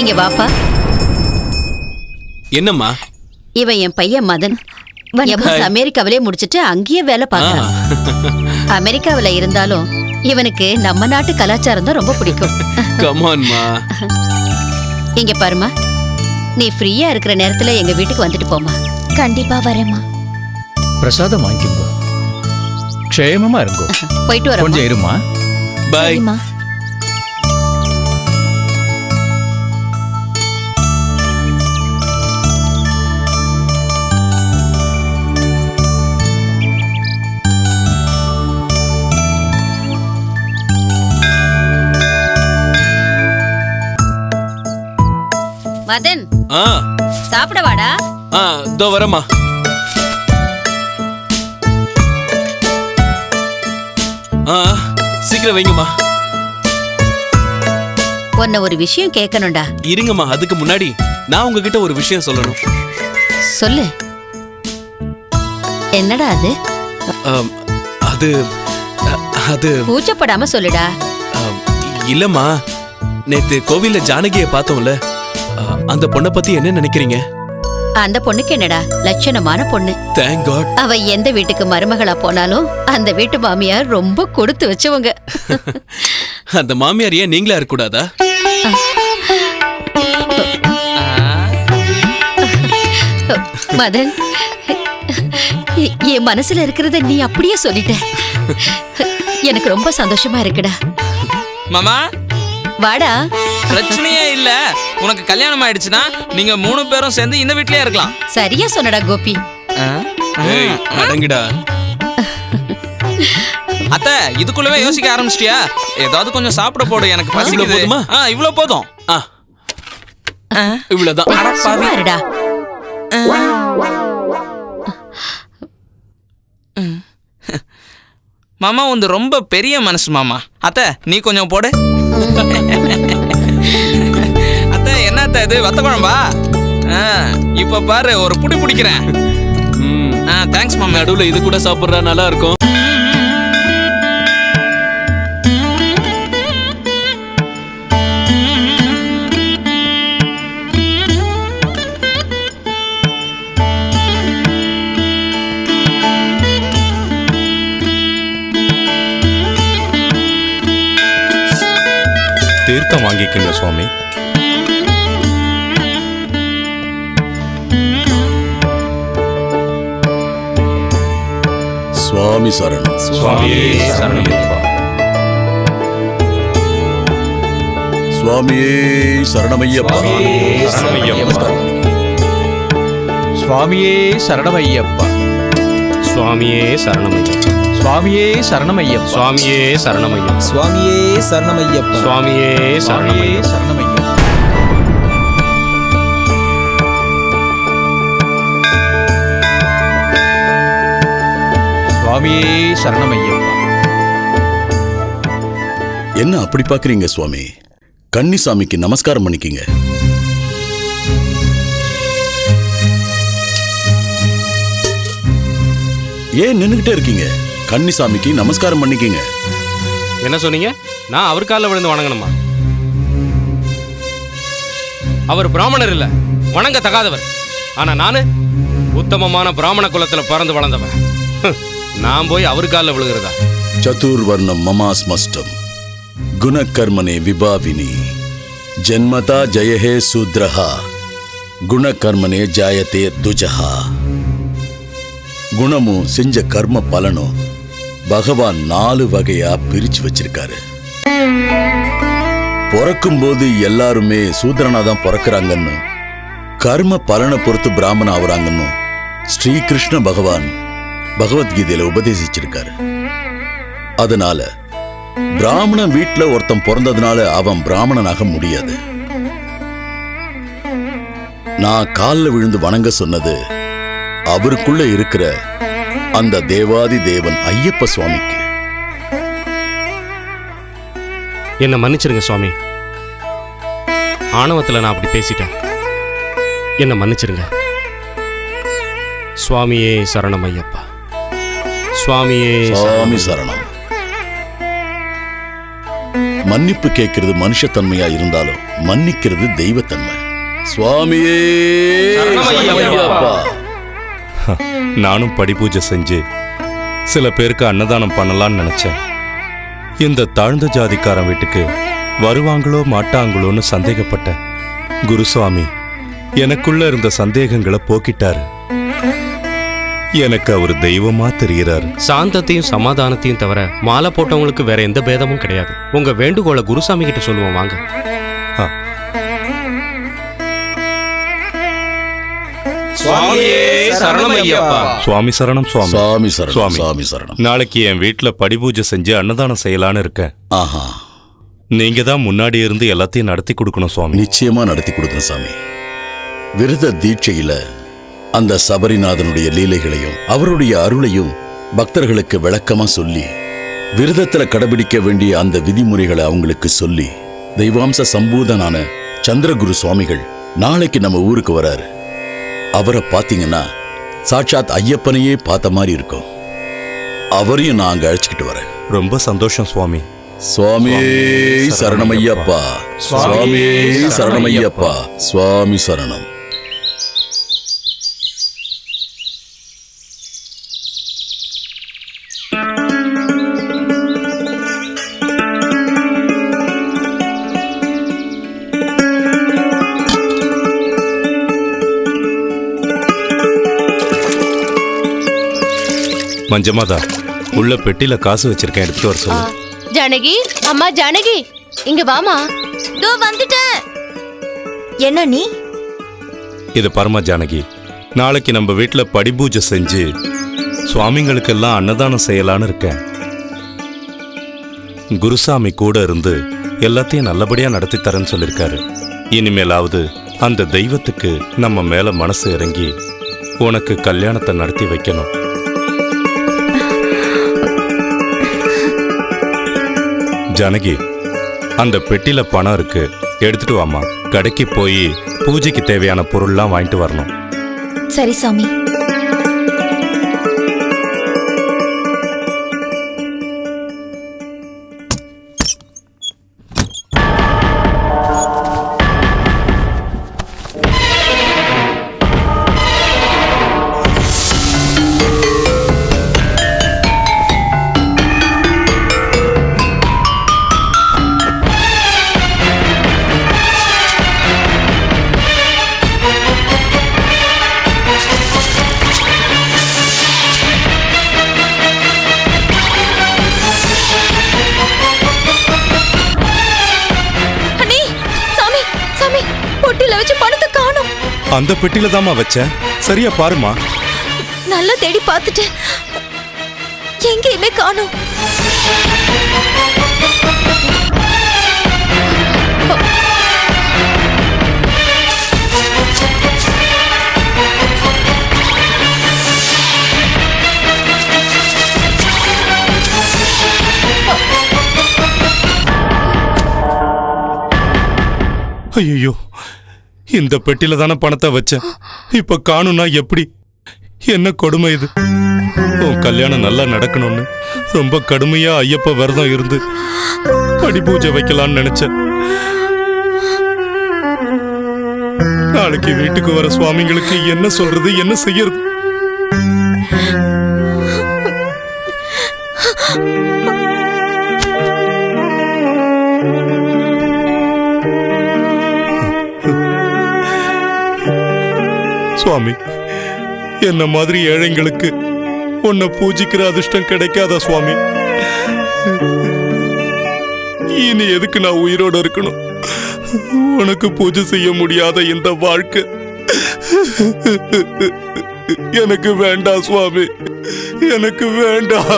இங்க வாப்பா. என்னம்மா? இவன் என் பையன் மதன். அமெரிக்காவிலே முடிச்சிட்டு அங்கேயே வேலை பார்க்கறான். அமெரிக்காவில இருந்தாலும் இவனுக்கு நம்ம நாட்டு கலாச்சாரம் தான் ரொம்ப பிடிக்கும். கம் ஆன் மா. இங்க பாருமா, நீ ஃப்ரீயா இருக்கிற நேரத்துல எங்க வீட்டுக்கு வந்துட்டு போமா. கண்டிப்பா வரேம்மா. பிரசாதம் வாங்கிக்கோ. க்ஷேமமா இருங்கோ. போயிட்டு வர. கொஞ்சம் இருமா. பை. மதன், சாப்பிட வாடா. தோ வரமா. சீக்கிரம் வைங்கம்மா. உன்னை ஒரு விஷயம் கேட்கணும்டா. இருங்கம்மா, அதுக்கு முன்னாடி நான் உங்ககிட்ட ஒரு விஷயம் சொல்லணும். சொல்லு. என்னடா அது? அது அது கூச்சப்படாம சொல்லுடா. இல்லம்மா, நேத்து கோவில்ல ஜானகியை பார்த்தோம்ல, அந்த பொண்ணை பத்தி என்ன நினைக்கிறீங்க? அந்த பொண்ணுக்கு என்னடா, லட்சணமான பொண்ணு. Thank God. அவ எந்த வீட்டுக்கு மருமகளா போனாலும் அந்த வீட்டு மாமியார் ரொம்ப கொடுத்து வச்சவங்க. அந்த மாமியார் ஏன் நீங்களா இருக்க கூடாதா? மதன், என் மனசுல இருக்கிறத நீ அப்படியே சொல்லிட்ட. எனக்கு ரொம்ப சந்தோஷமா இருக்குடா. மாமா வாடா. பிரச்சனையே இல்ல. உனக்கு கல்யாணம் ஆயிடுச்சுன்னா நீங்க 3 பேரும் சேர்ந்து இந்த வீட்லயே இருக்கலாம். சரியா சொன்னடா கோபி. ஏய், அடங்குடா. அத்தை, இதுக்குள்ளவே யோசிக்க ஆரம்பிச்சிட்டியா? ஏதாவது கொஞ்சம் சாப்பிட போடு, எனக்கு பசிக்குது. போதுமா? இவ்வளவு போதும். இவ்வளவுதான். சும்மாருடா. மாமா வந்து ரொம்ப பெரிய மனசு மாமா. அத்தை, நீ கொஞ்சம் போடு. அத்தை என்ன அத்தை இது வத்த குழம்பா? இப்ப பாரு ஒரு புடி பிடிக்கிறேன். தேங்க்ஸ் மாமா. நடுவுல இது கூட சாப்பிட்றா நல்லா இருக்கும். தீர்த்தம் வாங்கிக்கங்க சுவாமி. சுவாமி சரணம். சுவாமியே சரணமையப்பா. சுவாமியே சரணமையப்பா. சுவாமியே சரணமையப்பா. சுவாமியே சரணமையப்பா. சுவாமியே சரணமையப்பா. சுவாமியே சரணமையப்பா. சுவாமியே சரணமையப்பா. சுவாமியே சுவாமியே சரணமையப்பா. சரணமையப்பா. சுவாமியே சரணமையப்பா. என்ன அப்படி பாக்குறீங்க சுவாமி? கன்னிசாமிக்கு நமஸ்காரம் பண்ணிக்கிங்க. ஏன் நின்னுகிட்டே இருக்கீங்க? கன்னிசாமிக்கு நமஸ்காரம் பண்ணிக்கிங்க. என்ன சொன்னீங்க? நான் அவர் காலில் விழுந்து வணங்கணுமா? அவர் பிராமணர் இல்ல, வணங்க தகாதவர். ஆனா நானு உத்தமமான பிராமண குலத்துல பிறந்து வளர்ந்தவன். நான் போய் அவர் காலில் விழுகிறதா? சதுர்வர்ணம் மமாஸ்மஷ்டம் குணகர்மனே விபாவினி ஜன்மதா ஜெயஹே சூத்ரஹா குணகர்மனே ஜாயத்தே துஜஹா. குணமும் செஞ்ச கர்ம பலனும் பகவான் 4 வகையா பிரிச்சு வச்சிருக்காரு. பிறக்கும் போது எல்லாருமே சூத்ரனா தான் பிறக்கிறாங்கன்னு, கர்ம பலனை பொறுத்து பிராமணன் ஆகுறாங்கன்னு ஸ்ரீகிருஷ்ண பகவான் பகவத்கீதையில உபதேசிச்சிருக்காரு. அதனால பிராமணன் வீட்டுல ஒருத்தன் பிறந்ததுனால அவன் பிராமணனாக முடியாது. நான் காலில் விழுந்து வணங்க சொன்னது அவருக்குள்ள இருக்கிற அந்த தேவாதி தேவன் ஐயப்ப சுவாமிக்கு. என்ன மன்னிச்சிருங்க சுவாமி. ஆணவத்துல நான் அப்படி பேசிட்டேன். என்ன மன்னிச்சிருங்க. சுவாமியே சரணம் ஐயப்பா. சுவாமியே சுவாமி சரணம். மன்னிப்பு கேட்கிறது மனுஷத்தன்மையா இருந்தாலும் மன்னிக்கிறது தெய்வத்தன்மை. சுவாமியே சரணமையப்பா. நானும் படிபூஜை செஞ்சு சில பேருக்கு அன்னதானம் பண்ணலான்னு நினைச்சேன். இந்த தாழ்ந்த ஜாதிக்காரன் வீட்டுக்கு வருவாங்களோ மாட்டாங்களோன்னு சந்தேகப்பட்டேன். குருசுவாமி எனக்குள்ள இருந்த சந்தேகங்களை போக்கிட்டாரு. எனக்கு அவர் தெய்வமா தெரிகிறாரு. சாந்தத்தையும் சமாதானத்தையும் தவிர மாலை போட்டவங்களுக்கு வேற எந்த பேதமும் கிடையாது. உங்க வேண்டுகோளை குருசாமி கிட்ட சொல்லுவோம் வாங்க. சுவாமி சரணம் சுவாமி. சுவாமி சரணம். சுவாமி சரணம். நாளைக்கு என் வீட்டுல படிபூஜை செஞ்சு அன்னதானம் செய்யலான்னு இருக்கேன். ஆஹா, நீங்க தான் முன்னாடி இருந்து எல்லாத்தையும் நடத்தி கொடுக்கணும் சுவாமி. நிச்சயமா நடத்தி கொடுக்கணும் சாமி. விரத தீட்சையில அந்த சபரிநாதனுடைய லீலைகளையும் அவருடைய அருளையும் பக்தர்களுக்கு விளக்கமா சொல்லி, விரதத்துல கடைபிடிக்க வேண்டிய அந்த விதிமுறைகளை அவங்களுக்கு சொல்லி, தெய்வாம்ச சம்பூதனான சந்திரகுரு சுவாமிகள் நாளைக்கு நம்ம ஊருக்கு வராரு. அவரை பாத்தீங்கன்னா சாட்சாத் ஐயப்பனையே பார்த்த மாதிரி இருக்கும். அவரையும் நான் அங்க அழைச்சிக்கிட்டு வரேன். ரொம்ப சந்தோஷம் சுவாமி. சுவாமியே சரணமையப்பா. சுவாமியே சரணமையப்பா. சுவாமி சரணம். மஞ்சமாதா, உள்ள பெட்டில காசு வச்சிருக்கேன், எடுத்துட்டு வர சொல்லு. ஜானகி, அம்மா ஜானகி, இங்க வாமா. தோ வந்துட்டேன். என்ன நீ? இது பரமா ஜானகி, நாளைக்கு நம்ம வீட்டுல படிபூஜை செஞ்சு சுவாமிங்களுக்கெல்லாம் அன்னதானம் செய்யலான்னு இருக்கேன். குருசாமி கூட இருந்து எல்லாத்தையும் நல்லபடியா நடத்தி தரேன்னு சொல்லியிருக்காரு. இனிமேலாவது அந்த தெய்வத்துக்கு நம்ம மேல மனசு இறங்கி உனக்கு கல்யாணத்தை நடத்தி வைக்கணும். ஜானகி, அந்த பெட்டியில பணம் இருக்கு, எடுத்துட்டு வாமா. கடைக்கு போய் பூஜைக்கு தேவையான பொருள்லாம் வாங்கிட்டு வரணும். சரி சாமி. அந்த பெட்டியில தாமா வச்சேன், சரியா பாருமா. நல்லா தேடி பார்த்துட்டேன், எங்கேயுமே காணோம். ஐயோ, இந்த பெட்டியில தானே பணத்தை வச்சேன், இப்ப காணும்னா எப்படி? என்ன கொடுமை இது! உன் கல்யாணம் நல்லா நடக்கணும்னு ரொம்ப கடுமையா ஐயப்ப விரதம் இருந்து படி பூஜை வைக்கலாம்னு நினைச்சேன். நாளைக்கு வீட்டுக்கு வர சுவாமிங்களுக்கு என்ன சொல்றது, என்ன செய்யறது? சுவாமி, என்ன மாதிரி ஏழைங்களுக்கு உன்னை பூஜிக்கிற அதிர்ஷ்டம் கிடைக்காதா சுவாமி? இனி எதுக்கு நான் உயிரோட இருக்கணும்? உனக்கு பூஜை செய்ய முடியாத இந்த வாழ்க்கை எனக்கு வேண்டாம் சுவாமி, எனக்கு வேண்டாம்.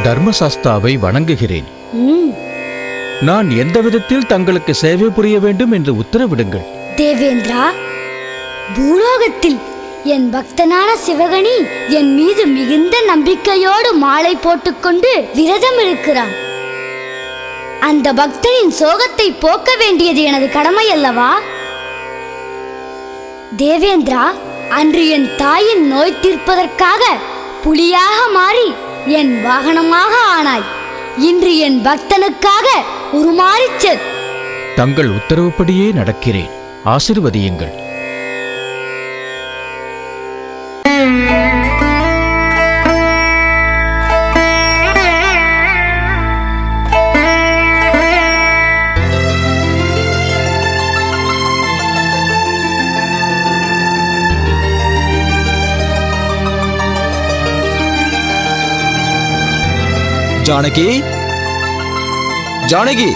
தர்மசாஸ்தாவை வணங்குகிறேன். நான் எந்த விதத்தில் தங்களுக்கு சேவை புரிய வேண்டும் என்று உத்தரவிடுங்கள். தேவேந்திரா, பூலோகத்தில் என் பக்தனான சிவகணி என் மீது மிகுந்த நம்பிக்கையோடு மாலை போட்டுக்கொண்டு விரதம் இருக்கிறான். அந்த பக்தனின் சோகத்தை போக்க வேண்டியது எனது கடமை அல்லவா? தேவேந்திரா, அன்று என் தாயின் நோய் தீர்ப்பதற்காக புலியாக மாறி என் வாகனமாக ஆனாய். இன்று என் பக்தனுக்காக உருமாறிச் தங்கள் உத்தரவுப்படியே நடக்கிறேன். ஆசீர்வதியுங்கள். ஜானகி, ஜானகி,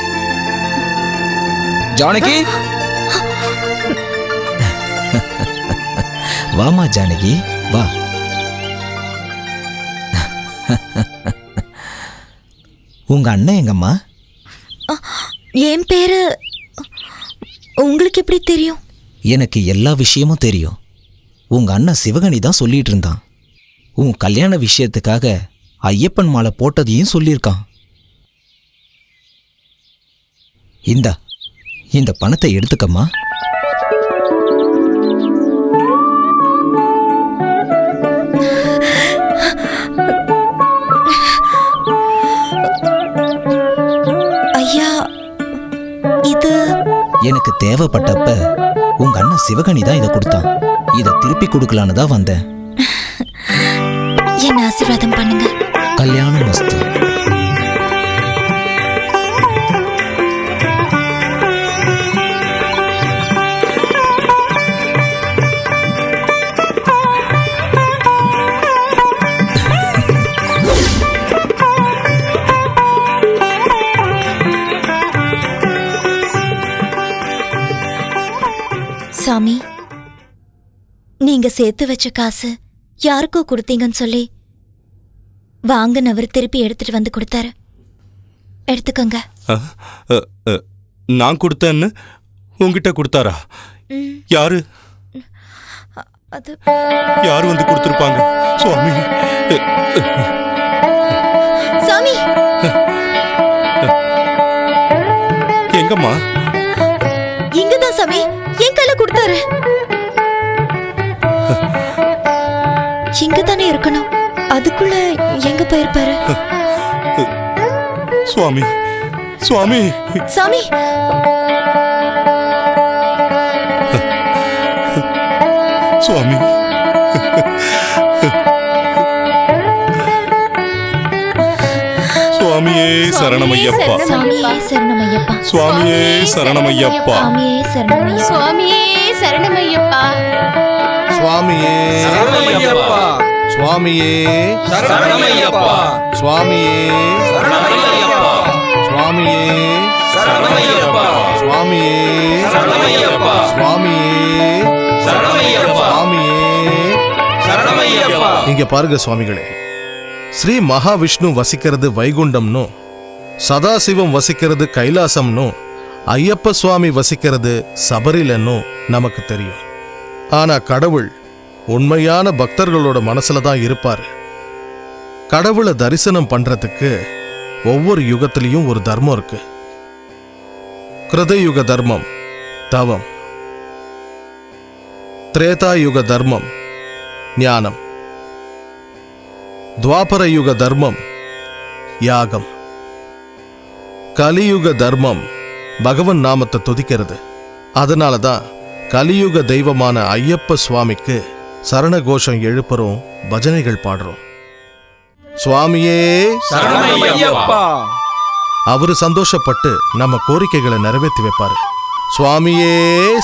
ஜானகி, வாமா ஜானகி, வா. உங்க அண்ணன் எங்கம்மா? என் பேரு உங்களுக்கு எப்படி தெரியும்? எனக்கு எல்லா விஷயமும் தெரியும். உங்க அண்ணன் சிவகணி தான் சொல்லிட்டு இருந்தான். உன் கல்யாண விஷயத்துக்காக ஐயப்பன் மாலை போட்டதையும் சொல்லியிருக்கான். இந்த பணத்தை எடுத்துக்கம்மா. ஐயா, இது எனக்கு தேவைப்பட்டப்ப உங்க அண்ணன் சிவகணி தான் இதை கொடுத்தான். இதை திருப்பி கொடுக்கலான்னு தான் வந்தேன். என்ன ஆசீர்வாதம் பண்ணுங்க. கல்யாணம் மஸ்து. சாமி, நீங்க சேர்த்து வச்ச காசு யாருக்கோ கொடுத்தீங்கன்னு சொல்லி வாங்கினவர் திருப்பி எடுத்துட்டு வந்து கொடுத்தாரு. எடுத்துக்கோங்க. நான் கொடுத்தேன்னு உங்ககிட்ட கொடுத்தாரா? யாரு அது யாரு வந்து கொடுத்திருப்பாங்க? சுவாமி, சாமி, எங்கம்மா? இங்கதான் சாமி, என் கையில கொடுத்தாரு. இங்கதானே இருக்கணும், அதுக்குள்ள எங்க போயிருப்பாரு? சுவாமி, சுவாமி, சாமி, சுவாமி, சுவாமியே சரணமையப்பா, சாமியே சரணமையப்பா, சுவாமியே சரணமையப்பா, சாமியே சரணமையப்பா, சுவாமியே சரணமையப்பா, சுவாமியே சரணமையப்பா. சுவாமியே சரணமையப்பா. சுவாமியே சரணமையப்பா. சுவாமியே சரணமையப்பா. சுவாமியே சரணமையப்பா. சுவாமியே சரணமையப்பா. சுவாமியே சரணமையப்பா. இங்க பாருங்க சுவாமிகளே, ஸ்ரீ மகாவிஷ்ணு வசிக்கிறது வைகுண்டம்னும், சதாசிவம் வசிக்கிறது கைலாசம்னும், ஐயப்ப சுவாமி வசிக்கிறது சபரிலன்னும் நமக்கு தெரியும். ஆனா கடவுள் உண்மையான பக்தர்களோட மனசுல தான் இருப்பாரு. கடவுளை தரிசனம் பண்றதுக்கு ஒவ்வொரு யுகத்திலையும் ஒரு தர்மம் இருக்கு. கிருதயுக தர்மம் தவம், திரேதாயுக தர்மம் ஞானம், துவாபர யுக தர்மம் யாகம், கலியுக தர்மம் பகவன் நாமத்தை துதிக்கிறது. அதனாலதான் கலியுக தெய்வமான ஐயப்ப சுவாமிக்கு சரண கோஷம் எழுப்புறோம், பஜனைகள் பாடுறோம். சுவாமியே சரணமையப்பா. அவரு சந்தோஷப்பட்டு நம்ம கோரிக்கைகளை நிறைவேற்றி வைப்பாரு. சுவாமியே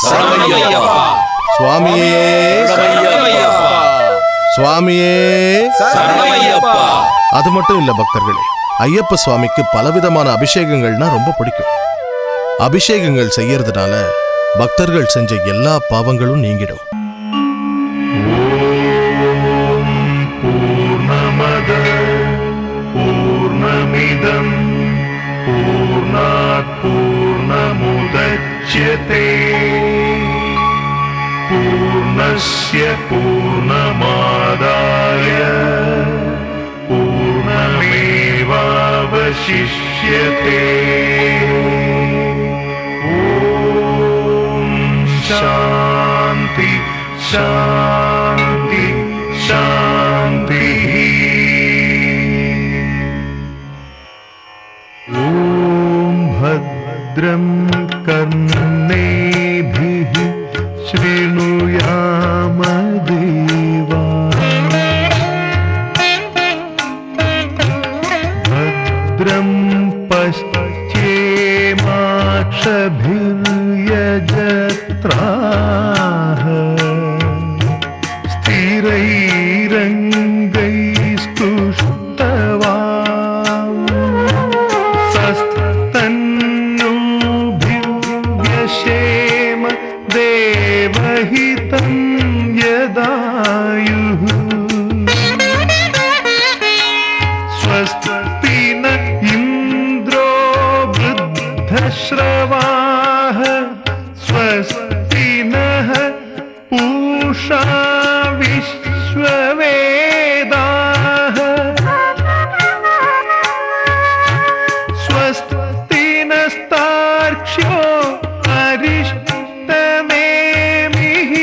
சரணமையப்பா. சுவாமியே சரணமையப்பா. சுவாமியே சரணமையப்பா. அது மட்டும் இல்ல பக்தர்களே, ஐயப்ப சுவாமிக்கு பலவிதமான அபிஷேகங்கள்னா ரொம்ப பிடிக்கும். அபிஷேகங்கள் செய்யறதுனால பக்தர்கள் செஞ்ச எல்லா பாவங்களும் நீங்கிடும். பூர்ணமத பூர்ணமிதம் பூர்ணாத் பூர்ணமுதச்யதே பூர்ணஸ்ய பூர்ணமாதாய பூர்ணமேவாவசிஷ்யதே. शान्ति शान्ति शान्तिः. ॐ भद्रं कर्णेभिः शृणुयाम देवाः, भद्रं पश्येमाक्षभिर्यजत्राः, स्थिरैरङ्गैस्तुष्टवांसस्तन्नोभिव्यशेम देवहितं यदायुः. स्वस्ति न इन्द्रो वृद्धश्रवाः, स्वस्ति नः पूषा विश्ववेदाः, स्वस्ति नस्तार्क्ष्यो अरिष्टनेमिः,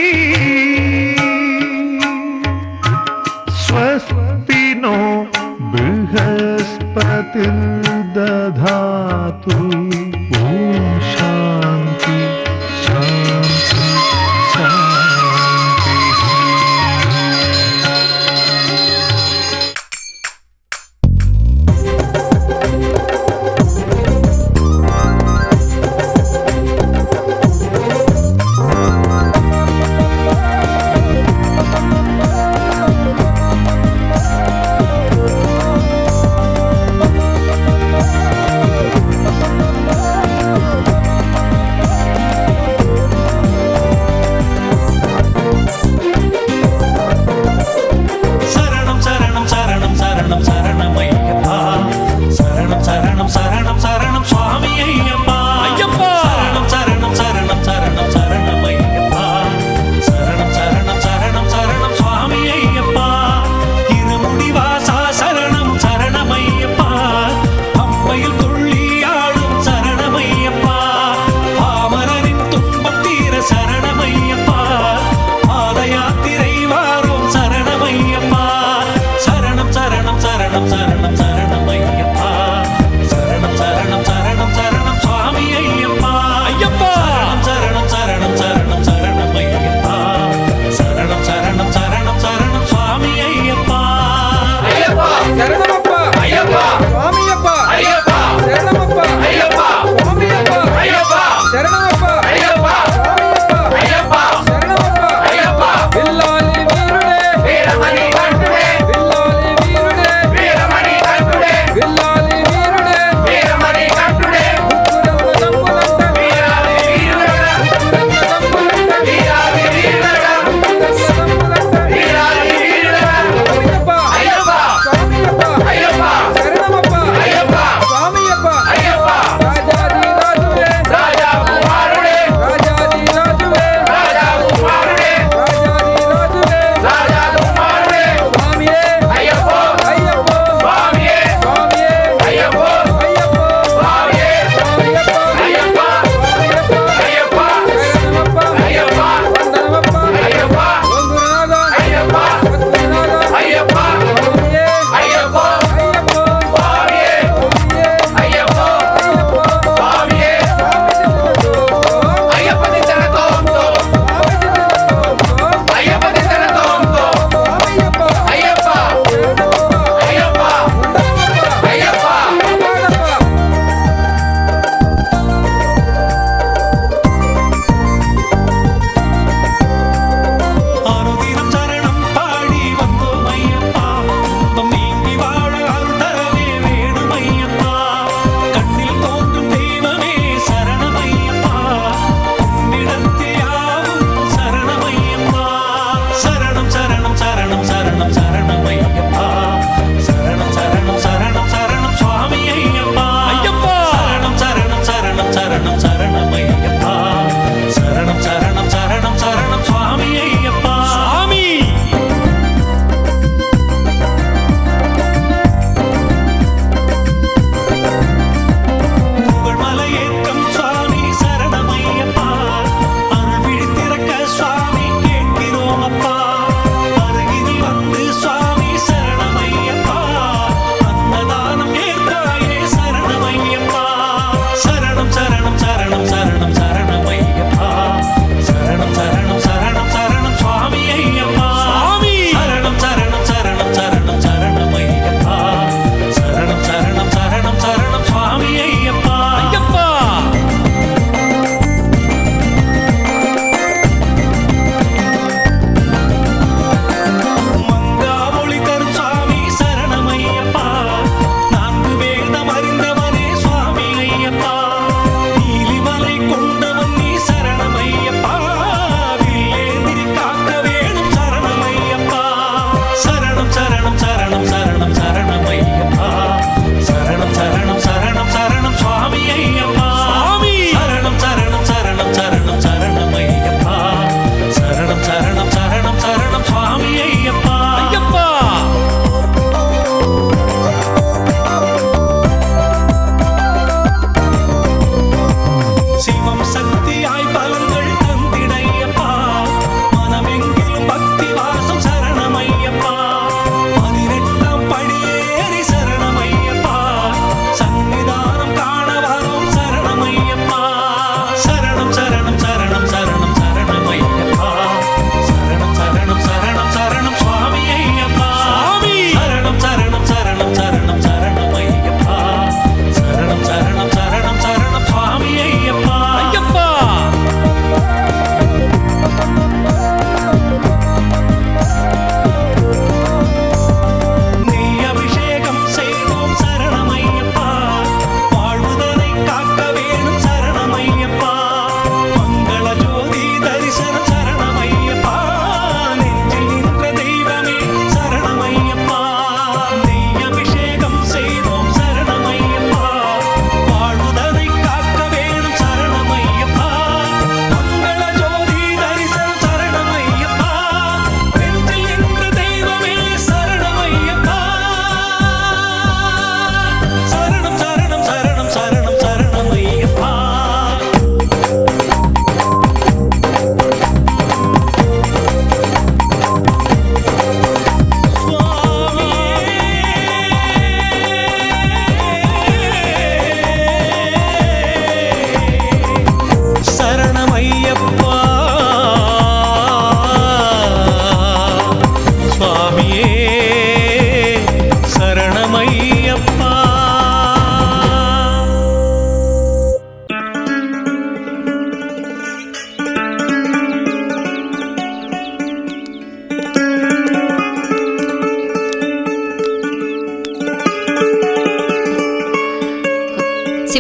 स्वस्ति नो बृहस्पतिर्दधातु. ॐ शान्ति शान्ति शान्तिः.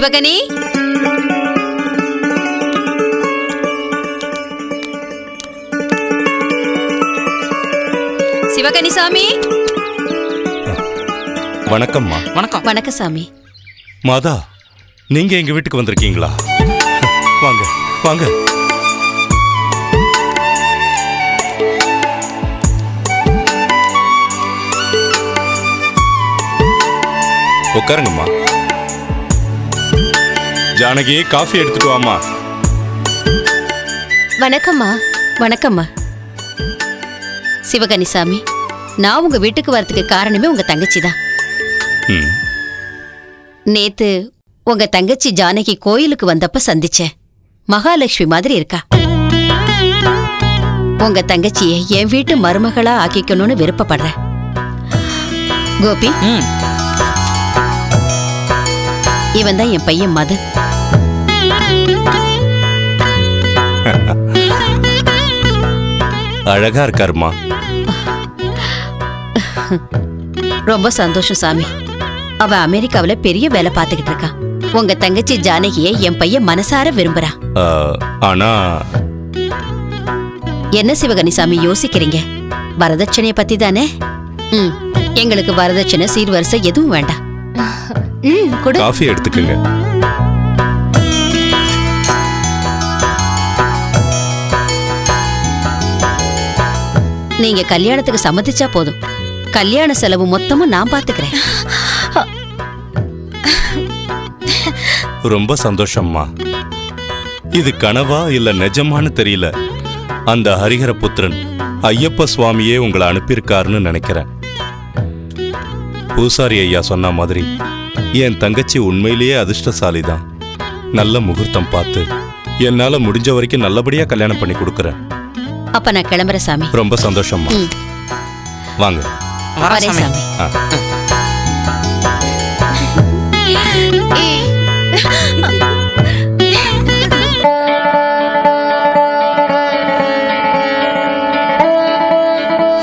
சிவகனி, சிவகனி சாமி. வணக்கம்மா. வணக்கம். வணக்கம் சாமி. மாதா, நீங்க எங்க வீட்டுக்கு வந்திருக்கீங்களா? வாங்க வாங்க. உட்காருங்கம்மா. ஜானகி, காஃபி எடுத்துட்டு வாமா. வணக்கம்மா. வணக்கம்மா. சிவகனி சாமி, நான் உங்க வீட்டுக்கு வரதுக்கு காரணமே உங்க தங்கச்சி தான். ம். நேத்து உங்க தங்கச்சி ஜானகி கோயிலுக்கு வந்தப்ப சந்திச்சேன். மகாலட்சுமி மாதிரி இருக்கா. உங்க தங்கச்சியை என் வீட்டு மருமகளா ஆக்கிக்கணும்னு விருப்பப்படுறேன். கோபி, ம். இவன் தான் என் பையன் மது. அழகா இருக்காருமா. ரொம்ப சந்தோஷம் சாமி. அவன் அமெரிக்காவுல பெரிய வேலை பார்த்துக்கிட்டு இருக்கான். உங்க தங்கச்சி ஜானகியை என் பையன் மனசார விரும்புறான். ஆனா என்ன சிவகனி சாமி யோசிக்கிறீங்க? வரதட்சணைய பத்தி தானே? எங்களுக்கு வரதட்சணை சீர்வரிசை எதுவும் வேண்டாம். காஃபி எடுத்துக்கங்க. நீங்க கல்யாணத்துக்கு சம்மதிச்சா போதும். கல்யாண செலவு மொத்தமும் நான் பாத்துக்கிறேன். ரொம்ப சந்தோஷம்மா. இது கனவா இல்ல நிஜமான்னு தெரியல. அந்த ஹரிஹர புத்திரன் ஐயப்ப சுவாமியே உங்களை அனுப்பியிருக்காருன்னு நினைக்கிறேன். பூசாரி ஐயா சொன்ன மாதிரி என் தங்கச்சி உண்மையிலேயே அதிர்ஷ்டசாலி தான். நல்ல முகூர்த்தம் பார்த்து என்னால முடிஞ்ச வரைக்கும் நல்லபடியா கல்யாணம் பண்ணி கொடுக்கறேன். அப்ப நான் கிளம்புறேன் சாமி. ரொம்ப சந்தோஷம்மா. வாங்க. வரேன் சாமி.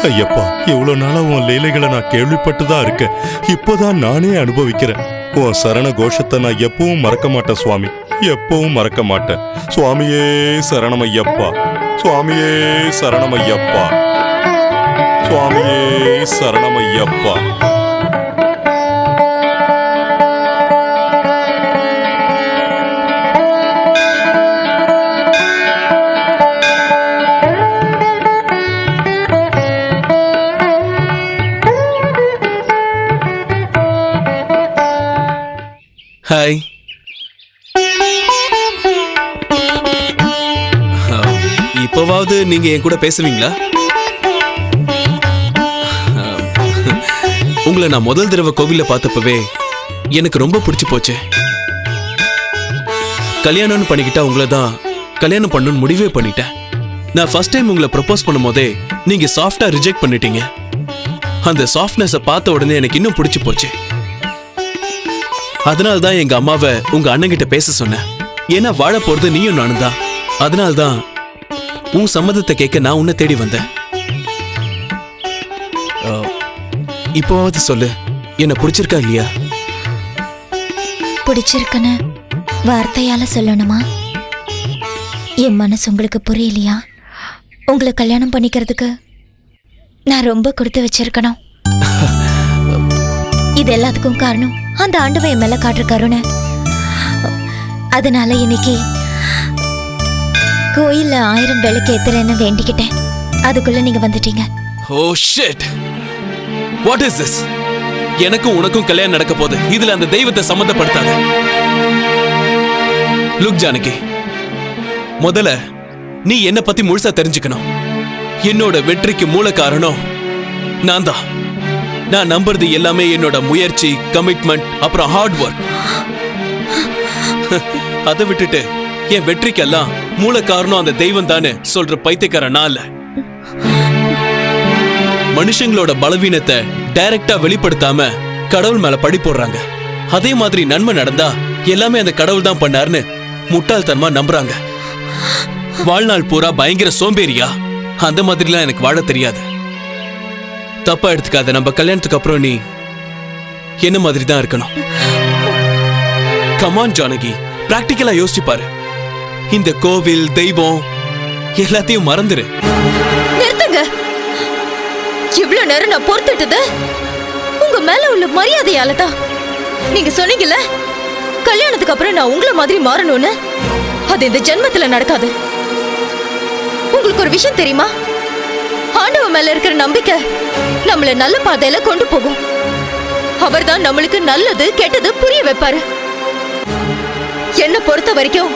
ஐயப்பா, இவ்வளவு நாளா உன் லீலைகளை நான் கேள்விப்பட்டுதான் இருக்கேன். இப்போதான் நானே அனுபவிக்கிறேன். உன் சரண கோஷத்தை நான் எப்பவும் மறக்க மாட்டேன் சுவாமி. எப்பவும் மறக்க மாட்டேன். சுவாமியே சரணமையப்பா, சுவாமியே சரணமையப்பா, சுவாமியே சரணமையப்பா. ஹாய். இப்போவாவது நீங்க என் கூட பேசுவீங்களா? உங்களை நான் முதல் தடவை கோவில்ல பார்த்தப்பவே எனக்கு ரொம்ப பிடிச்சு போச்சு. கல்யாணம்னு பண்ணிக்கிட்டா உங்களை தான் கல்யாணம் பண்ணணும்னு முடிவே பண்ணிட்டேன். நான் ஃபர்ஸ்ட் டைம் உங்களை ப்ரப்போஸ் பண்ணும்போதே நீங்க சாஃப்டா ரிஜெக்ட் பண்ணிட்டீங்க. அந்த சாஃப்ட்னஸை பார்த்த உடனே எனக்கு இன்னும் பிடிச்சு போச்சு. அதனால தான் எங்க அம்மாவை உங்க அண்ணங்கிட்ட பேச சொன்னேன். ஏன்னா வாழ போறது நீயும் நானும் தான். அதனால தான் உன் சம்மதத்தை கேட்க நான் உன்னை தேடி வந்தேன். இப்போவாவது சொல்லு, என்ன பிடிச்சிருக்கா இல்லையா? பிடிச்சிருக்குன்னு வார்த்தையால சொல்லணுமா? என் மனசு உங்களுக்கு புரியலையா? உங்களை கல்யாணம் பண்ணிக்கிறதுக்கு நான் ரொம்ப கொடுத்து வச்சிருக்கணும். இது எல்லாத்துக்கும் காரணம் அந்த ஆண்டவன் என் மேல காட்டுற கருணை. அதனால இன்னைக்கு கோயில்ல 1000 விளக்கு ஏத்துறேன்னு வேண்டிக்கிட்டேன். அதுக்குள்ள நீங்க வந்துட்டீங்க. Oh shit, what is this? எனக்கும் உனக்கும் கல்யாணம் நடக்க போகுது. இதுல அந்த தெய்வத்தை சம்மந்தப்படுத்தாத. லுக் ஜானகி, முதல்ல நீ என்ன பத்தி முழுசா தெரிஞ்சுக்கணும். என்னோட வெற்றிக்கு மூல காரணம் நான் தான். நான் நம்புறது எல்லாமே என்னோட முயற்சி, கமிட்மெண்ட், அப்புறம் ஹார்ட் ஒர்க். அதை விட்டுட்டு என் வெற்றிக்கெல்லாம் மூல காரணம் அந்த தெய்வம் தானே சொல்ற பைத்தியக்கார நான் இல்ல. மனுஷங்களோட பலவீனத்தை டைரக்டா வெளிப்படுத்தாம கடவுள் மேல பழி போடுறாங்க. அதே மாதிரி நன்மை நடந்தா எல்லாமே அந்த கடவுள் தான் பண்ணாருன்னு முட்டாள்தனமா நம்புறாங்க. வாழ்நாள் பூரா பயங்கர சோம்பேறியா? அந்த மாதிரிலாம் எனக்கு வாழ தெரியாது. தப்பா எடுத்துக்காத. நம்ம கல்யாணத்துக்கு அப்புறம் நீ என்ன மாதிரி தான் இருக்கணும். கமான் ஜானகி, பிராக்டிக்கலா யோசிச்சு பாரு. இந்த கோவில் தெய்வம் எல்லாத்தையும் மறந்துரு. நிறுத்துங்க. இவ்வளவு நேரம் நான் பொறுத்துட்டது உங்க மேல உள்ள மரியாதையால தான். நீங்க சொன்னீங்கல்ல, கல்யாணத்துக்கு அப்புறம் நான் உங்களை மாதிரி மாறணும்னு. அது இந்த ஜென்மத்துல நடக்காது. உங்களுக்கு ஒரு விஷயம் தெரியுமா? ஆண்டவன் மேல இருக்கிற நம்பிக்கை நம்மள நல்ல பாதையில கொண்டு போகும். அவர்தான் நம்மளுக்கு நல்லது கெட்டது புரிய வைப்பாரு. என்ன பொறுத்த வரைக்கும்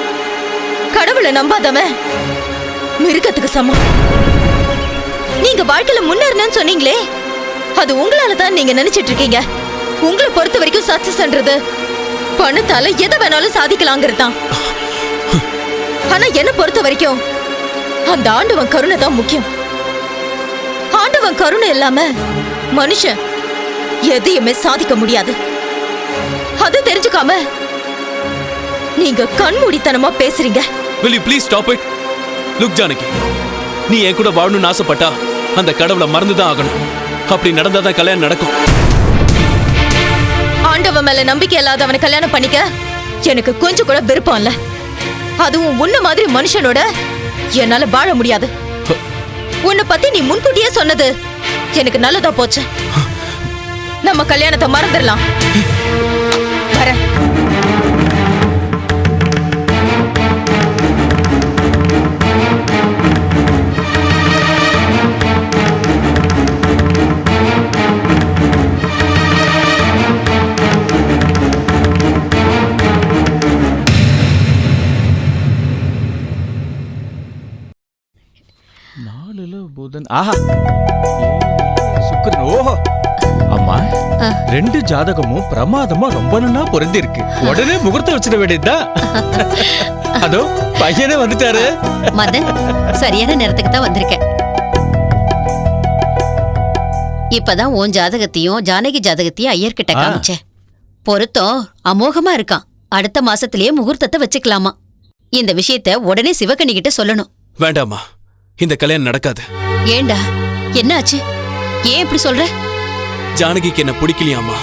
கடவுளை நம்பாதவன் மிருகத்துக்கு சமம். நீங்க வாழ்க்கையில முன்னேறணும்னு சொன்னீங்களே, அது உங்களால தான் நீங்க நினைச்சிட்டு இருக்கீங்க. உங்களை பொறுத்த வரைக்கும் சக்சஸ்ன்றது பணத்தால எதை வேணாலும் சாதிக்கலாங்கிறதுதான். ஆனா என்ன பொறுத்த வரைக்கும் அந்த ஆண்டவன் கருணை தான் முக்கியம். ஆண்டவன் கருணை இல்லாம மனுஷன் எதையுமே சாதிக்க முடியாது. அது தெரிஞ்சுக்காம நீங்க கண்மூடித்தனமா பேசுறீங்க. Will you please stop it? Look Janaki, நீ என் கூட வாழணும்னு ஆசைப்பட்டா அந்த கடவுளை மறந்துதான் ஆகணும். அப்படி நடந்தாதான் கல்யாணம் நடக்கும். ஆண்டவன் மேல நம்பிக்கை இல்லாதவனை கல்யாணம் பண்ணிக்க எனக்கு கொஞ்சம் கூட விருப்பம் இல்ல. அதுவும் உன்ன மாதிரி மனுஷனோட என்னால வாழ முடியாது. உன்னை பத்தி நீ முன்கூட்டியே சொன்னது எனக்கு நல்லதா போச்சு. நம்ம கல்யாணத்தை மறந்துடலாம். வரேன். புதன், ஆஹா, சுக்கிரன். ஓஹோ அம்மா, 2 ஜாதகமும் பிரமாதமா ரொம்ப நல்லா பொருந்தி இருக்கு. உடனே முகூர்த்தம் வச்சிட வேண்டியதா. அதோ பையனே வந்துட்டாரு. மதன், சரியான நேரத்துக்கு தான் வந்திருக்கேன். இப்பதான் உன் ஜாதகத்தையும் ஜானகி ஜாதகத்தையும் ஐயர்கிட்ட காமிச்சேன். பொருத்தம் அமோகமா இருக்கான். அடுத்த மாசத்திலேயே முகூர்த்தத்தை வச்சுக்கலாமா. இந்த விஷயத்த உடனே சிவகணி கிட்ட சொல்லணும். வேண்டாமா, இந்த கல்யாணம் நடக்காது. ஏண்டா, என்னாச்சு? ஏன் இப்படி சொல்ற? ஜானகிக்கு என்ன பிடிக்கலையாமா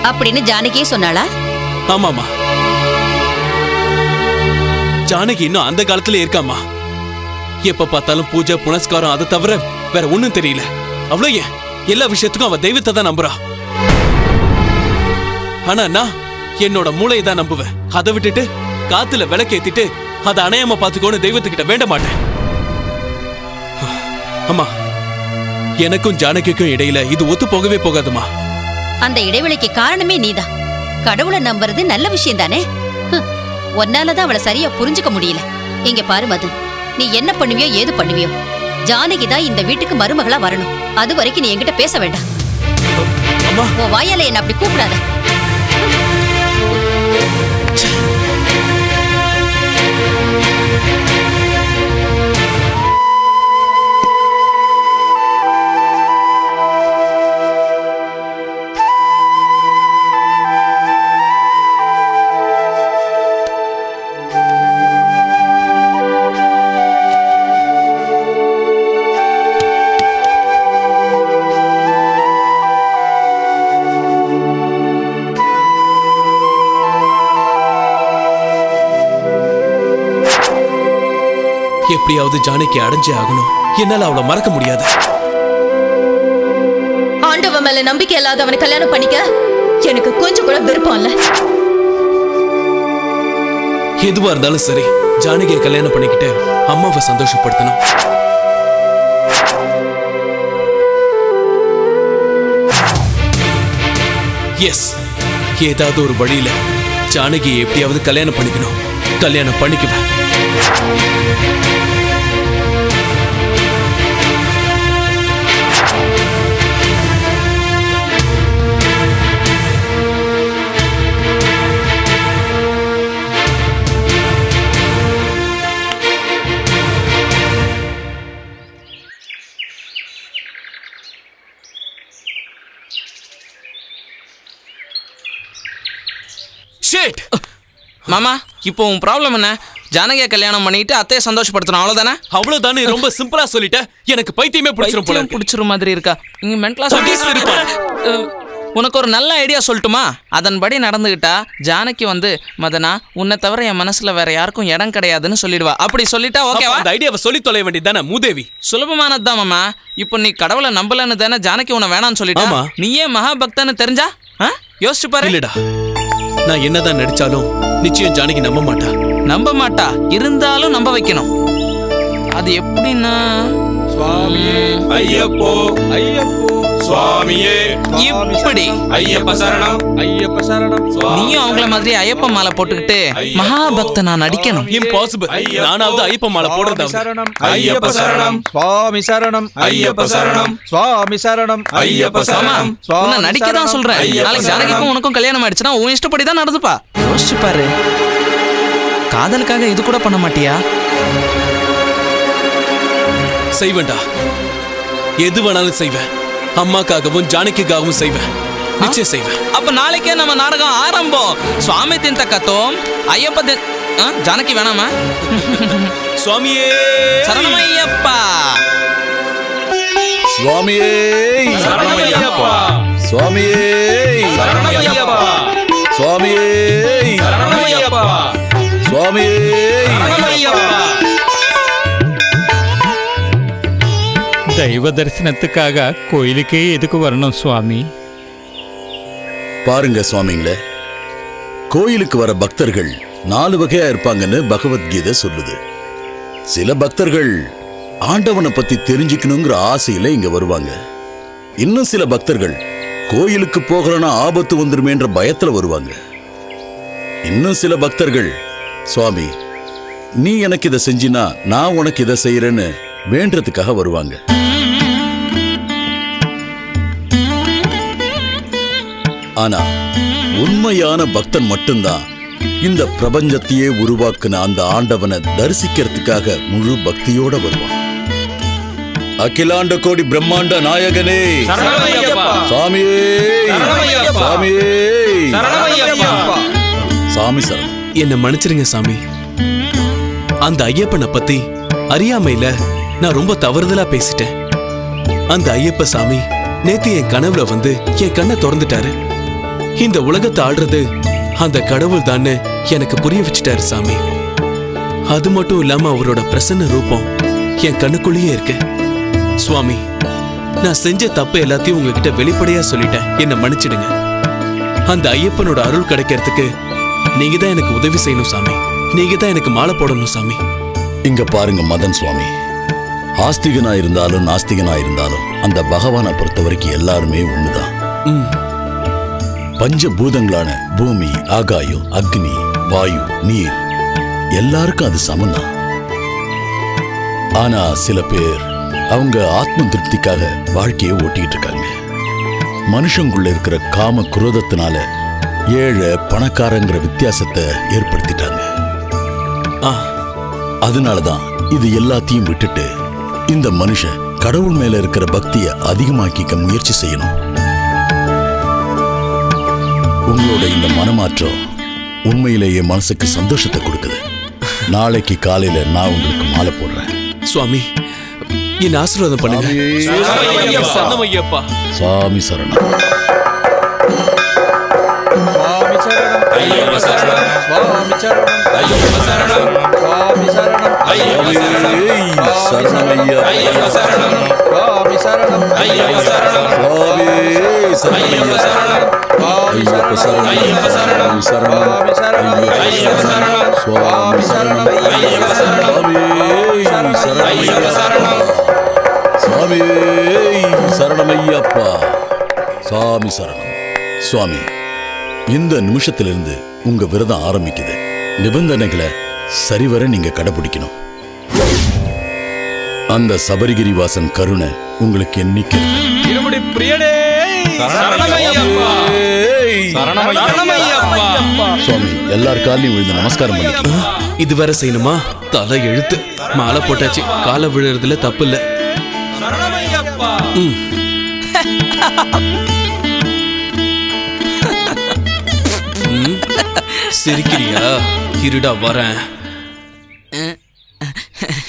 அப்படின்னு ஜானகியே சொன்னாளா? ஆமாமா, ஜானகி இன்னும் அந்த காலத்துல இருக்காமா. எப்ப பார்த்தாலும் பூஜை புனஸ்காரம், அதை தவிர வேற ஒண்ணும் தெரியல. அவ்வளோ ஏன் எல்லா விஷயத்துக்கும் அவ தெய்வத்தை தான் நம்புறா. ஆனா நான் என்னோட மூளையை தான் நம்புவேன். அதை விட்டுட்டு காத்துல விளக்கேத்திட்டு அதை அணையாம பாத்துக்கோன்னு தெய்வத்துக்கிட்ட வேண்ட மாட்டேன். அம்மா, எனக்கும் ஜானகிக்கும் இடையில இது ஒத்து போகவே போகாதுமா. அந்த இடைவெளிக்கு காரணமே நீதான். கடவுளை நம்புறது நல்ல விஷயம் தானே. ஒன்னாலதான் அவளை சரியா புரிஞ்சுக்க முடியல. இங்க பாரு மதன், நீ என்ன பண்ணுவியோ ஏது பண்ணுவியோ, ஜானகி தான் இந்த வீட்டுக்கு மருமகளா வரணும். அது வரைக்கும் நீ என்கிட்ட பேச வேண்டாம். அம்மா, உன் வாயால என்ன அப்படி கூப்பிடாத. எப்படியாவது ஜானகி அடைஞ்சே ஆகணும். என்னால அவளை மறக்க முடியாது. ஆண்டவன் மேல நம்பிக்கை இல்லாதவனை கல்யாணம் பண்ணிக்க எனக்கு கொஞ்சம் கூட விருப்பம் இல்ல. எதுவா இருந்தாலும் சரி, ஜானகியை கல்யாணம் பண்ணிக்கிட்டு அம்மாவை சந்தோஷப்படுத்தணும். எஸ், ஏதாவது ஒரு வழியில ஜானகியை எப்படியாவது கல்யாணம் பண்ணிக்கணும். கல்யாணம் பண்ணிக்குவேன். ஷிட்! மாமா, இப்போ உன் ப்ராப்ளம் என்ன? ஜானகியை கல்யாணம் பண்ணிட்டு அத்தையை சந்தோஷப்படுத்தணும், அவ்வளவுதானே? அவ்வளவுதானே. ரொம்ப சிம்பிளா சொல்லிட்ட. எனக்கு பைத்தியமே பிடிச்சிரும் போல. பிடிச்சிரும் மாதிரி இருக்கா? இங்க மென்டலா உனக்கு ஒரு நல்ல ஐடியா சொல்லட்டுமா? அதன்படி நடந்துகிட்டா ஜானகி வந்து மதனா உன்னை தவிர என் மனசுல வேற யாருக்கும் இடம் கிடையாதுன்னு சொல்லிடுவா. அப்படி சொல்லிட்டா ஓகேவா? அந்த ஐடியாவை சொல்லி தொலைய வேண்டியதானே மூதேவி. சுலபமானதுதான் மாமா. இப்போ நீ கடவுளை நம்பலன்னு தானே ஜானகி உன்னை வேணான்னு சொல்லிட்டா. ஆமா. நீயே மகாபக்தன்னு தெரிஞ்சா யோசிச்சு பாரு. இல்லடா, நான் என்னதான் நடிச்சாலும் நிச்சயம் ஜானகி நம்ப மாட்டா. நம்ப மாட்டா, இருந்தாலும் நம்ப வைக்கணும். அது எப்படின்னா சுவாமியே ஐயப்போ ஐயப்போ சுவாமியே இப்படி ஐயப்ப சரணம் ஐயப்ப சரணம். நீயும் அவங்கள மாதிரி ஐயப்ப மாலை போட்டுக்கிட்டு மகாபக்தனா நடிக்கணும். இம்பாசிபிள். நானாவது ஐயப்ப மாலை போடுறதாவது. ஐயப்ப சரணம் சுவாமி சரணம் ஐயப்ப சரணம் சுவாமி சரணம் ஐயப்ப ஆமா, சரணம். உன்னை நடிக்க தான் சொல்றேன். நாளைக்கு ஜானகிக்கும் உனக்கும் கல்யாணம் ஆயிடுச்சுன்னா உன் இஷ்டப்படி தான் நடந்துப்பா. யோசிச்சு பாரு, காதலுக்காக இது கூட பண்ண மாட்டியா? செய்வேன்டா, எது வேணாலும் செய்வேன். அம்மாக்காகவும் ஜானகிக்காகவும் செய்வேன். நிச்சயம் செய்வேன். அப்ப நாளைக்கே நம்ம நாடகம் ஆரம்பம். சுவாமி தின்த கத்தோம் ஐயப்ப ஜானகி வேணாமா? சுவாமியே சரணமையப்பா. சுவாமியே சரணமையப்பா சுவாமியே சரணமையப்பா சுவாமியே சரணமையப்பா சுவாமியே சரணமையப்பா. தெய்வ தரிசனத்துக்காக கோயிலுக்கே எதுக்கு வரணும் சுவாமி? பாருங்க சுவாமிங்களே, கோயிலுக்கு வர பக்தர்கள் 4 வகையா இருப்பாங்கன்னு பகவத்கீதை சொல்லுது. சில பக்தர்கள் ஆண்டவனை பத்தி தெரிஞ்சுக்கணுங்கிற ஆசையில இங்க வருவாங்க. இன்னும் சில பக்தர்கள் கோயிலுக்கு போகலன்னா ஆபத்து வந்துருமேன்ற பயத்துல வருவாங்க. இன்னும் சில பக்தர்கள் சுவாமி நீ எனக்கு இதை செஞ்சினா நான் உனக்கு இதை செய்யறேன்னு வேண்டதுக்காக வருவாங்க. ஆனா உண்மையான பக்தன் மட்டும்தான் இந்த பிரபஞ்சத்தையே உருவாக்குன அந்த ஆண்டவனை தரிசிக்கிறதுக்காக முழு பக்தியோட வருவான். அகிலாண்ட கோடி பிரம்மாண்ட நாயகனே சரணமையப்பா சாமியே சரணமையப்பா சாமியே சரணமையப்பா. சாமி சரணம். என்ன மன்னிச்சிருங்க சாமி. அந்த ஐயப்பனை பத்தி அறியாமையில நான் ரொம்ப தவறுதலா பேசிட்டேன். அந்த ஐயப்ப சாமி நேத்து என் கனவுல வந்து என் கண்ணை திறந்துட்டாரு. இந்த உலகத்தை ஆள்றது அந்த கடவுள் தான்னு எனக்கு புரிய வச்சுட்டாரு சாமி. அது மட்டும் இல்லாம அவரோட பிரசன்ன ரூபம் என் கண்ணுக்குள்ளேயே இருக்கு. சுவாமி, நான் செஞ்ச தப்பு எல்லாத்தையும் உங்ககிட்ட வெளிப்படையா சொல்லிட்டேன். என்ன மன்னிச்சிடுங்க. அந்த ஐயப்பனோட அருள் கிடைக்கிறதுக்கு நீங்க தான் எனக்கு உதவி செய்யணும் சாமி. நீங்க தான் எனக்கு மாலை போடணும் சாமி. இங்க பாருங்க மதன் சுவாமி, ஆஸ்திகனா இருந்தாலும் நாஸ்திகனா இருந்தாலும் அந்த பகவானை பொறுத்த வரைக்கும் எல்லாருமே ஒண்ணுதான். பஞ்சபூதங்களான பூமி, ஆகாயம், அக்னி, வாயு, நீர் எல்லாருக்கும் அது சமந்தான். ஆனா சில பேர் அவங்க ஆத்ம திருப்திக்காக வாழ்க்கையை ஓட்டிக்கிட்டு இருக்காங்க. மனுஷங்குள்ள இருக்கிற காம குரோதத்தினால ஏழை பணக்காரங்கிற வித்தியாசத்தை ஏற்படுத்திட்டாங்க. அதனாலதான் இது எல்லாத்தையும் விட்டுட்டு இந்த மனுஷன் கடவுள் மேல இருக்கிற பக்தியை அதிகமாக்கிக்க முயற்சி செய்யணும். உங்களோட இந்த மனமாற்றம் உண்மையிலேயே மனசுக்கு சந்தோஷத்தை கொடுக்குது. நாளைக்கு காலையில நான் உங்களுக்கு மாலை போடுறேன். சுவாமி, என் ஆசீர்வாதம் பண்ணுங்க. சரணமையப்பா. சாமி சரணம். சுவாமி சரணம் ஐயப்ப சரணம் சுவாமி சரணம் ஐயப்ப சரணம் சுவாமி சரணம் ஐயப்ப சரணம் சரணமையா ஐயப்ப சரணம் சுவாமி சரணம் ஐயப்ப சரணம் சுவாமி ஐயப்ப சரணம் ஐயப்ப சரணம் ஐயப்ப சரணம் சரணம் ஐயப்ப சரணம் சுவாமி சரணம் ஐயப்ப சரணம் ஐயப்ப சரணம் சுவாமி சரணமையப்பா. சாமி சரணம். சுவாமி, இந்த நிமிஷத்திலிருந்து உங்க விரதம் ஆரம்பிக்குது. நிபந்தனைகளை சரிவர நீங்க கடைபிடிக்கணும். அந்த சபரிகிரிவாசன் கருணை உங்களுக்கு என்னைக்கு இருமுடி பிரியனே சரணமையப்பா சரணமையப்பா. சுவாமி எல்லார் காலையும் விழுந்து நமஸ்காரம் பண்ணிக்கலாம். இது வேற செய்யணுமா? தலை எழுத்து. மாலை போட்டாச்சு, காலை விழுறதுல தப்பு இல்ல. சரணமையப்பா சிரிக்கிறியா? இருடா வரேன்.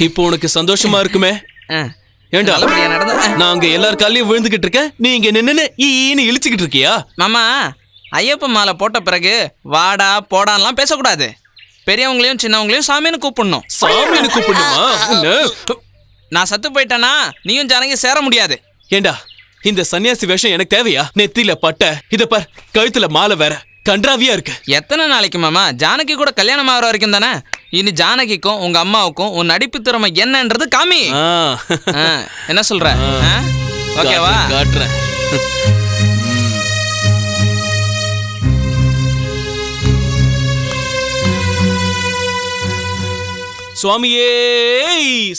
இப்போ உனக்கு சந்தோஷமா இருக்குமே? ஏண்டா நல்லபடியா நடந்த நான் அங்க எல்லார் காலையும் விழுந்துகிட்டு இருக்கேன், நீ இங்க நின்னு ஈன்னு இழிச்சுக்கிட்டு இருக்கியா? மாமா, ஐயப்ப மாலை போட்ட பிறகு வாடா போடான்லாம் பேசக்கூடாது. பெரியவங்களையும் சின்னவங்களையும் சாமின்னு கூப்பிடணும். சாமின்னு கூப்பிடணுமா? நான் சத்து போயிட்டேனா நீயும் ஜானகி சேர முடியாது. ஏண்டா இந்த சன்னியாசி வேஷம் எனக்கு தேவையா? நெத்தியில பட்டை, இத பார் கழுத்துல மாலை வேற, கன்றாவியா இருக்கு. எத்தனை நாளைக்கு மாமா? ஜானகி கூட கல்யாணம் ஆகிற வரைக்கும் தானே. இனி ஜானகிக்கும் உங்க அம்மாவுக்கும் உன் நடிப்பு திறமை என்னன்றது காமி. என்ன சொல்ற? ஓகேவா? காட்டுறேன். சுவாமியே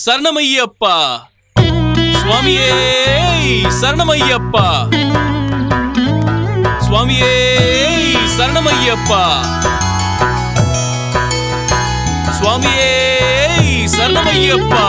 சரணமையப்பா, சுவாமியே சரணமையப்பா, சுவாமியே சரணமையப்பா, சுவாமியே சரணமையப்பா.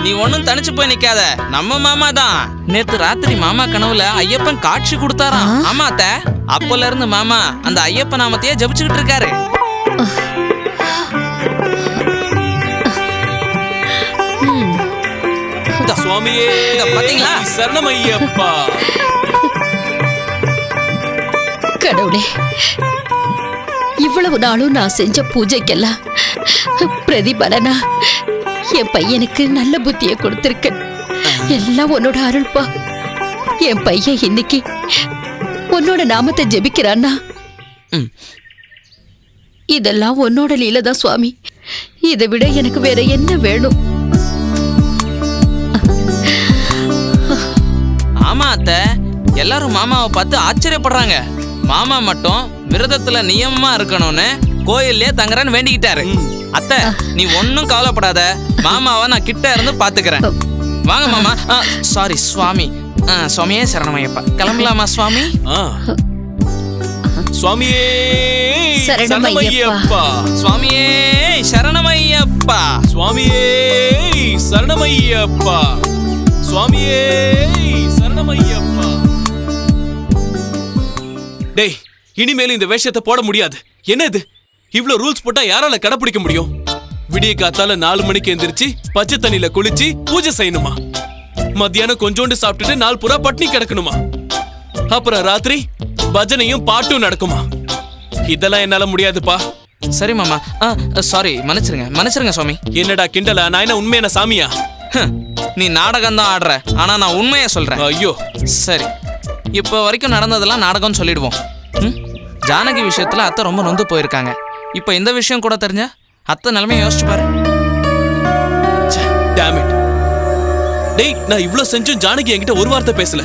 நீ ஒன்னும் தனிச்சு போய் நிக்காத, நம்ம மாமா தான். நேத்து ராத்திரி மாமா கனவுல ஐயப்பன் காட்சி கொடுத்தாராம். ஆமா அத்த, அப்பல இருந்து மாமா அந்த ஐயப்ப நாமத்தையே ஜபிச்சுக்கிட்டு இருக்காரு. சுவாமியே பாத்தீங்களா? சரணமையப்பா. கடவுளே, இவ்வளவு நாளும் நான் செஞ்ச பூஜைக்கெல்லாம் பிரதிபலனா என் பையனுக்கு நல்ல புத்தியை கொடுத்திருக்க. எல்லாம் உன்னோட அருள்பா. என் பையன் இன்னைக்கு உன்னோட நாமத்தை ஜெபிக்கிறான்னா இதெல்லாம் உன்னோட லீலதான் சுவாமி. இதை விட எனக்கு வேற என்ன வேணும்? ஆமா அத்த, எல்லாரும் மாமாவை பார்த்து ஆச்சரியப்படுறாங்க. மாமா மட்டும் விரதத்துல நியமமா இருக்கணும்னு கோயிலே தங்குறேன்னு வேண்டிக்கிட்டாரு. அத்தை, நீ ஒன்னும் கவலைப்படாத, மாமாவை நான் கிட்ட இருந்து பாத்துக்கிறேன். வாங்க மாமா. சாரி சுவாமி. சுவாமியே சரணமையப்பா. கிளம்பலாமா சுவாமி? சுவாமியே சரணமையப்பா, சுவாமியே சரணமையப்பா, சுவாமியே சரணமையப்பா, சுவாமியே சரணமையப்பா. டேய், இனிமேல் இந்த வேஷத்தை போட முடியாது. என்ன இது? இவ்ளோ ரூல்ஸ் போட்டா யாரால கடைபிடிக்க முடியும்? விடிய காத்தால 4 மணிக்கு எந்திரிச்சு பச்சை தண்ணியில குளிச்சு பூஜை செய்யணுமா? மத்தியானம் கொஞ்சோண்டு சாப்பிட்டுட்டு 4 புறா பட்னி கிடக்கணுமா? அப்புறம் ராத்திரி பஜனையும் பாட்டும் நடக்குமா? இதெல்லாம் என்னால முடியாதுப்பா. சரி மாமா, சாரி, மன்னிச்சிருங்க சுவாமி. என்னடா கிண்டலா? நான் என்ன உண்மையான சாமியா? நீ நாடகம் தான் ஆடுற, ஆனா நான் உண்மையா சொல்றேன். ஐயோ சரி, இப்ப வரைக்கும் நடந்ததெல்லாம் நாடகம்னு சொல்லிடுவோம். ஜானகி விஷயத்துல அத்தை ரொம்ப நொந்து போயிருக்காங்க. இப்ப இந்த விஷயம் கூட தெரிஞ்சா அத்தை நிலைமையை யோசிச்சு பாரு. டேய், நான் இவ்ளோ செஞ்சும் ஜானகி என்கிட்ட ஒரு வார்த்தை பேசல.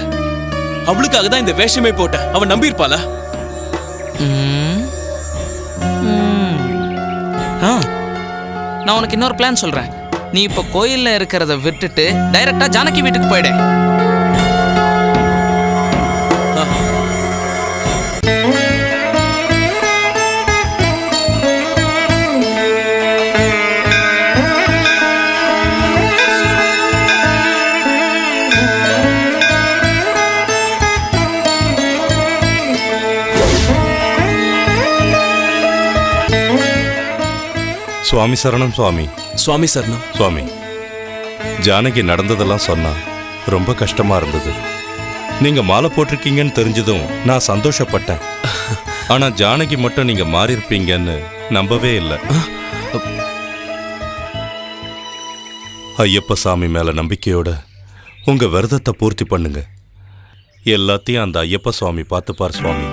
அவளுக்காக தான் இந்த வேஷமே போட்டேன். அவன் நம்பி இருப்பாளா? நான் உனக்கு இன்னொரு பிளான் சொல்றேன். நீ இப்ப கோயில்ல இருக்கிறத விட்டுட்டு டைரக்டா ஜானகி வீட்டுக்கு போயிடு. சுவாமி சரணம் சுவாமி. சுவாமி சரணம் சுவாமி. ஜானகி நடந்ததெல்லாம் சொன்னா ரொம்ப கஷ்டமா இருந்தது. நீங்க மாலை போட்டிருக்கீங்கன்னு தெரிஞ்சதும் நான் சந்தோஷப்பட்டேன். ஆனா ஜானகி மட்டும் நீங்க மாறி இருப்பீங்கன்னு நம்பவே இல்லை. ஐயப்ப சாமி மேல நம்பிக்கையோட உங்க விரதத்தை பூர்த்தி பண்ணுங்க. எல்லாத்தையும் அந்த ஐயப்ப சுவாமி பார்த்துப்பார் சுவாமி.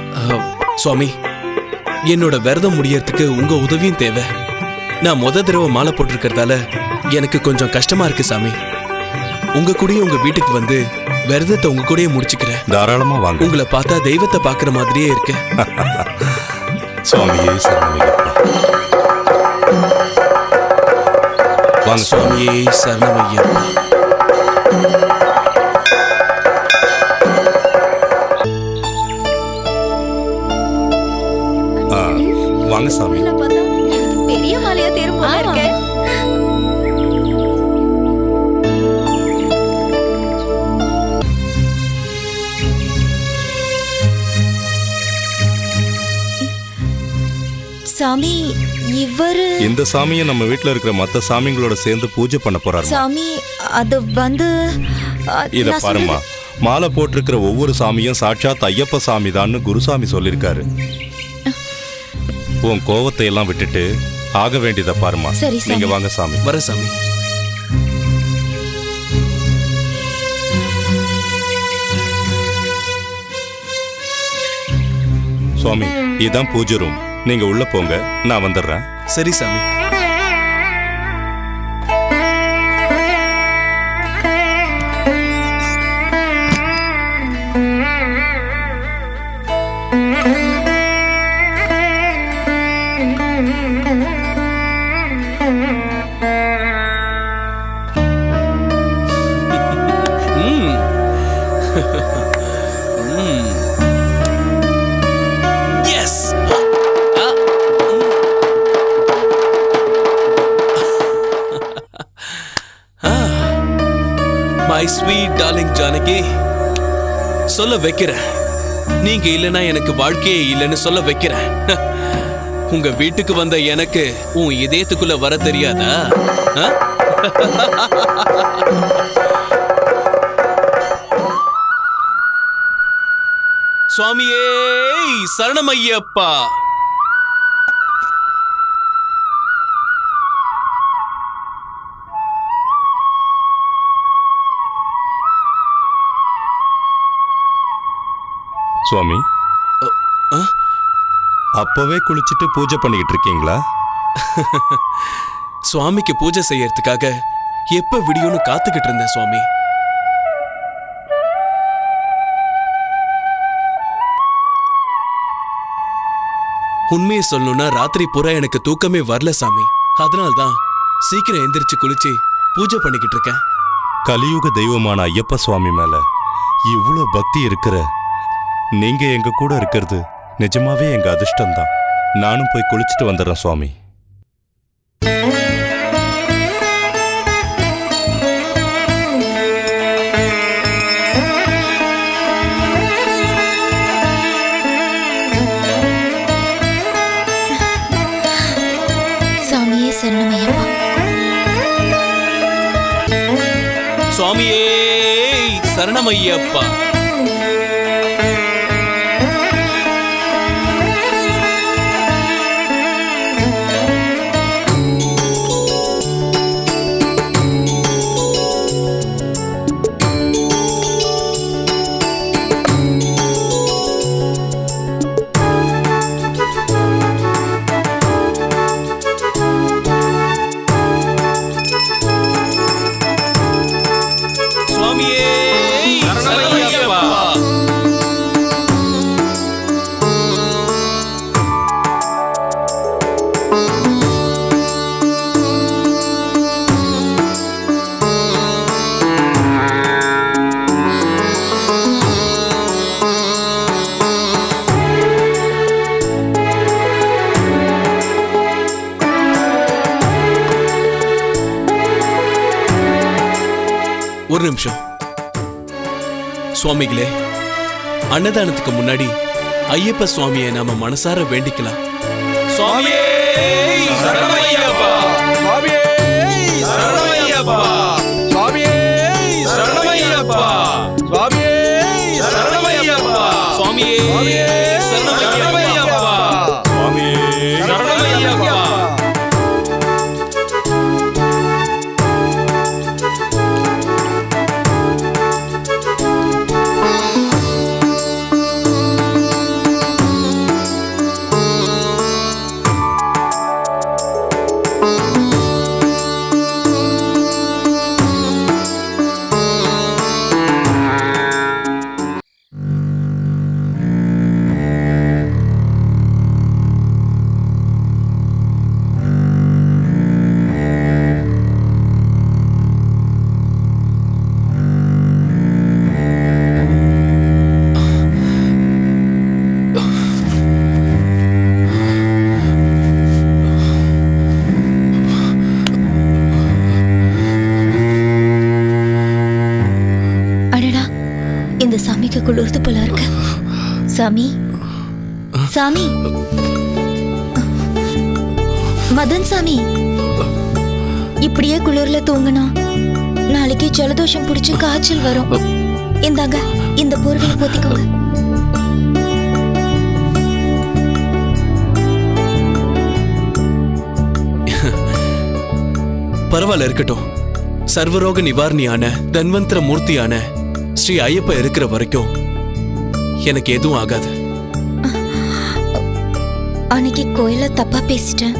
சுவாமி, என்னோட விரதம் முடியறதுக்கு உங்க உதவியும் தேவை. நான் தடவை மாலை போட்டிருக்கிறதால எனக்கு கொஞ்சம் கஷ்டமா இருக்கு சாமி. உங்க கூடயே உங்க வீட்டுக்கு வந்து விரதத்தை உங்க கூடயே முடிச்சுக்கிறேன். தாராளமா வாங்க. உங்களை பார்த்தா தெய்வத்தை பாக்குற மாதிரியே இருக்கு. சுவாமியே சரணமையப்பா. வாங்க. சுவாமியே சரணமையப்பா. வாங்க சாமி. பெரிய மலையா தேரும் போல இருக்கு. சாமி இவரு இந்த சாமியை நம்ம வீட்ல இருக்கிற மத்த சாமிங்களோட சேர்ந்து பூஜை பண்ண போறாரு. சாமி அது வந்து இத நான் பாருமா, மாலை போட்டிருக்கிற ஒவ்வொரு சாமியும் சாட்சாத் ஐயப்ப சாமி தான்னு குருசாமி சொல்லிருக்காரு. உன் கோவத்தை எல்லாம் விட்டுட்டு ஆக வேண்டியதை பாருமா. சரி, சாமி. நீங்க வாங்க சாமி. வர சாமி. சுவாமி, இதான் பூஜை ரூம். நீங்க உள்ள போங்க, நான் வந்துடுறேன். சரி சாமி. Yes! My sweet darling Janaki, சொல்ல வைக்கிறேன். நீங்க இல்லைன்னா எனக்கு வாழ்க்கையே இல்லைன்னு சொல்ல வைக்கிறேன். உங்க வீட்டுக்கு வந்த எனக்கு உன் இதயத்துக்குள்ள வர தெரியாதா? சுவாமியே சரணமையப்பா. சுவாமி, அப்பவே குளிச்சுட்டு பூஜை பண்ணிக்கிட்டு இருக்கீங்களா? சுவாமிக்கு பூஜை செய்யறதுக்காக எப்ப விடியும்னு காத்துக்கிட்டு இருந்தேன் சுவாமி. உண்மையை சொல்லணும்னா ராத்திரி பூரா எனக்கு தூக்கமே வரல சாமி. அதனால்தான் சீக்கிரம் எந்திரிச்சு குளிச்சு பூஜை பண்ணிக்கிட்டு இருக்கேன். கலியுக தெய்வமான ஐயப்ப சுவாமி மேல இவ்வளவு பக்தி இருக்கிற நீங்க எங்க கூட இருக்கிறது நிஜமாவே எங்க அதிர்ஷ்டம்தான். நானும் போய் குளிச்சுட்டு வந்துடுறேன் சுவாமி. சாமியே சரணமையப்பா. சுவாமியே சரணமையப்பா. சுவாமியே சரணமையப்பா. ஒரு நிமிஷம் சுவாமிகளே, அன்னதானத்துக்கு முன்னாடி ஐயப்ப சுவாமியை நாம மனசார வேண்டிக்கலாம். சுவாமியே சரணமையப்பா. சுவாமியே சரணமையப்பா. சுவாமியே சரணமையப்பா. சுவாமியே சரணமையப்பா. சுவாமியே சரணமையப்பா. சுவாமியே சரணமையப்பா. இந்த சாமிக்கு குளிர்ந்து போல இருக்கு. சாமி சாமி மதன் சாமி, இப்படியே குளிர்ல தூங்கினா நாளைக்கு ஜலதோஷம் பிடிச்சு காய்ச்சல் வரும். இந்தாங்க, இந்த போர்வையை போத்திக்கோங்க. பரவாயில்ல, இருக்கட்டும். சர்வரோக நிவாரணியான தன்வந்திர மூர்த்தியான ஸ்ரீ ஐயப்ப இருக்கிற வரைக்கும் எனக்கு எதுவும் ஆகாது. அன்னைக்கு கோயில தப்பா பேசிட்டேன்,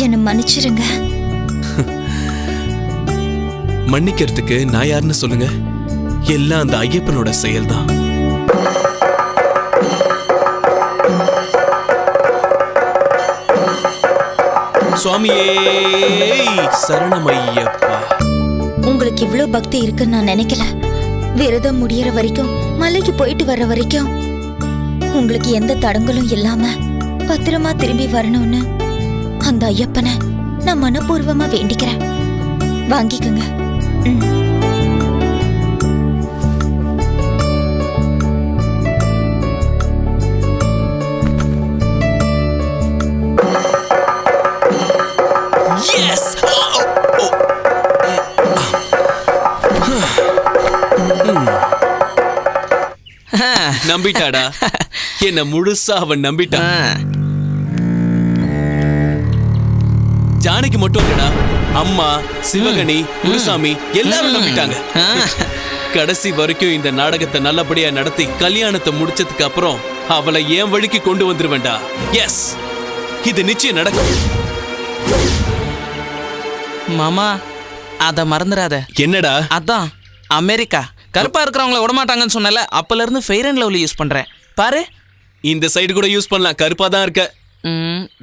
என்ன மன்னிச்சிருங்க. மன்னிக்கிறதுக்கு நான் யாருன்னு சொல்லுங்க? எல்லாம் அந்த ஐயப்பனோட செயல்தான். சுவாமியே சரணமையப்பா. உங்களுக்கு இவ்ளோ பக்தி இருக்குன்னு நான் நினைக்கல. விரதம் முடியற வரைக்கும், மலைக்கு போயிட்டு வர்ற வரைக்கும் உங்களுக்கு எந்த தடங்களும் இல்லாம பத்திரமா திரும்பி வரணும்னு அந்த ஐயப்பனை நான் மனப்பூர்வமா வேண்டிக்கிறேன். வாங்கிக்கோங்க. நம்பிட்டாடா, என்ன முழுசா அவன் நம்பிட்டான். ஜானகி மட்டும் இல்லடா, அம்மா, சிவகணி, முனுசாமி எல்லாரும் நம்பிட்டாங்க. கடைசி வரைக்கும் இந்த நாடகத்தை நல்லபடியா நடத்தி கல்யாணத்தை முடிச்சதுக்கு அப்புறம் அவளை என் வழிக்கு கொண்டு வந்துருவேண்டா. எஸ், இது நிச்சயம் நடக்கும். மாமா, அத மறந்துடாத. என்னடா? அதான் அமெரிக்கா கருப்பா இருக்கிறவங்கள விடமாட்டாங்கன்னு சொன்னல, அப்பல இருந்து ஃபெயர் அண்ட் லவ்லி யூஸ் பண்றேன் பாரு. இந்த சைடு கூட யூஸ் பண்ணலாம், கருப்பா தான் இருக்க.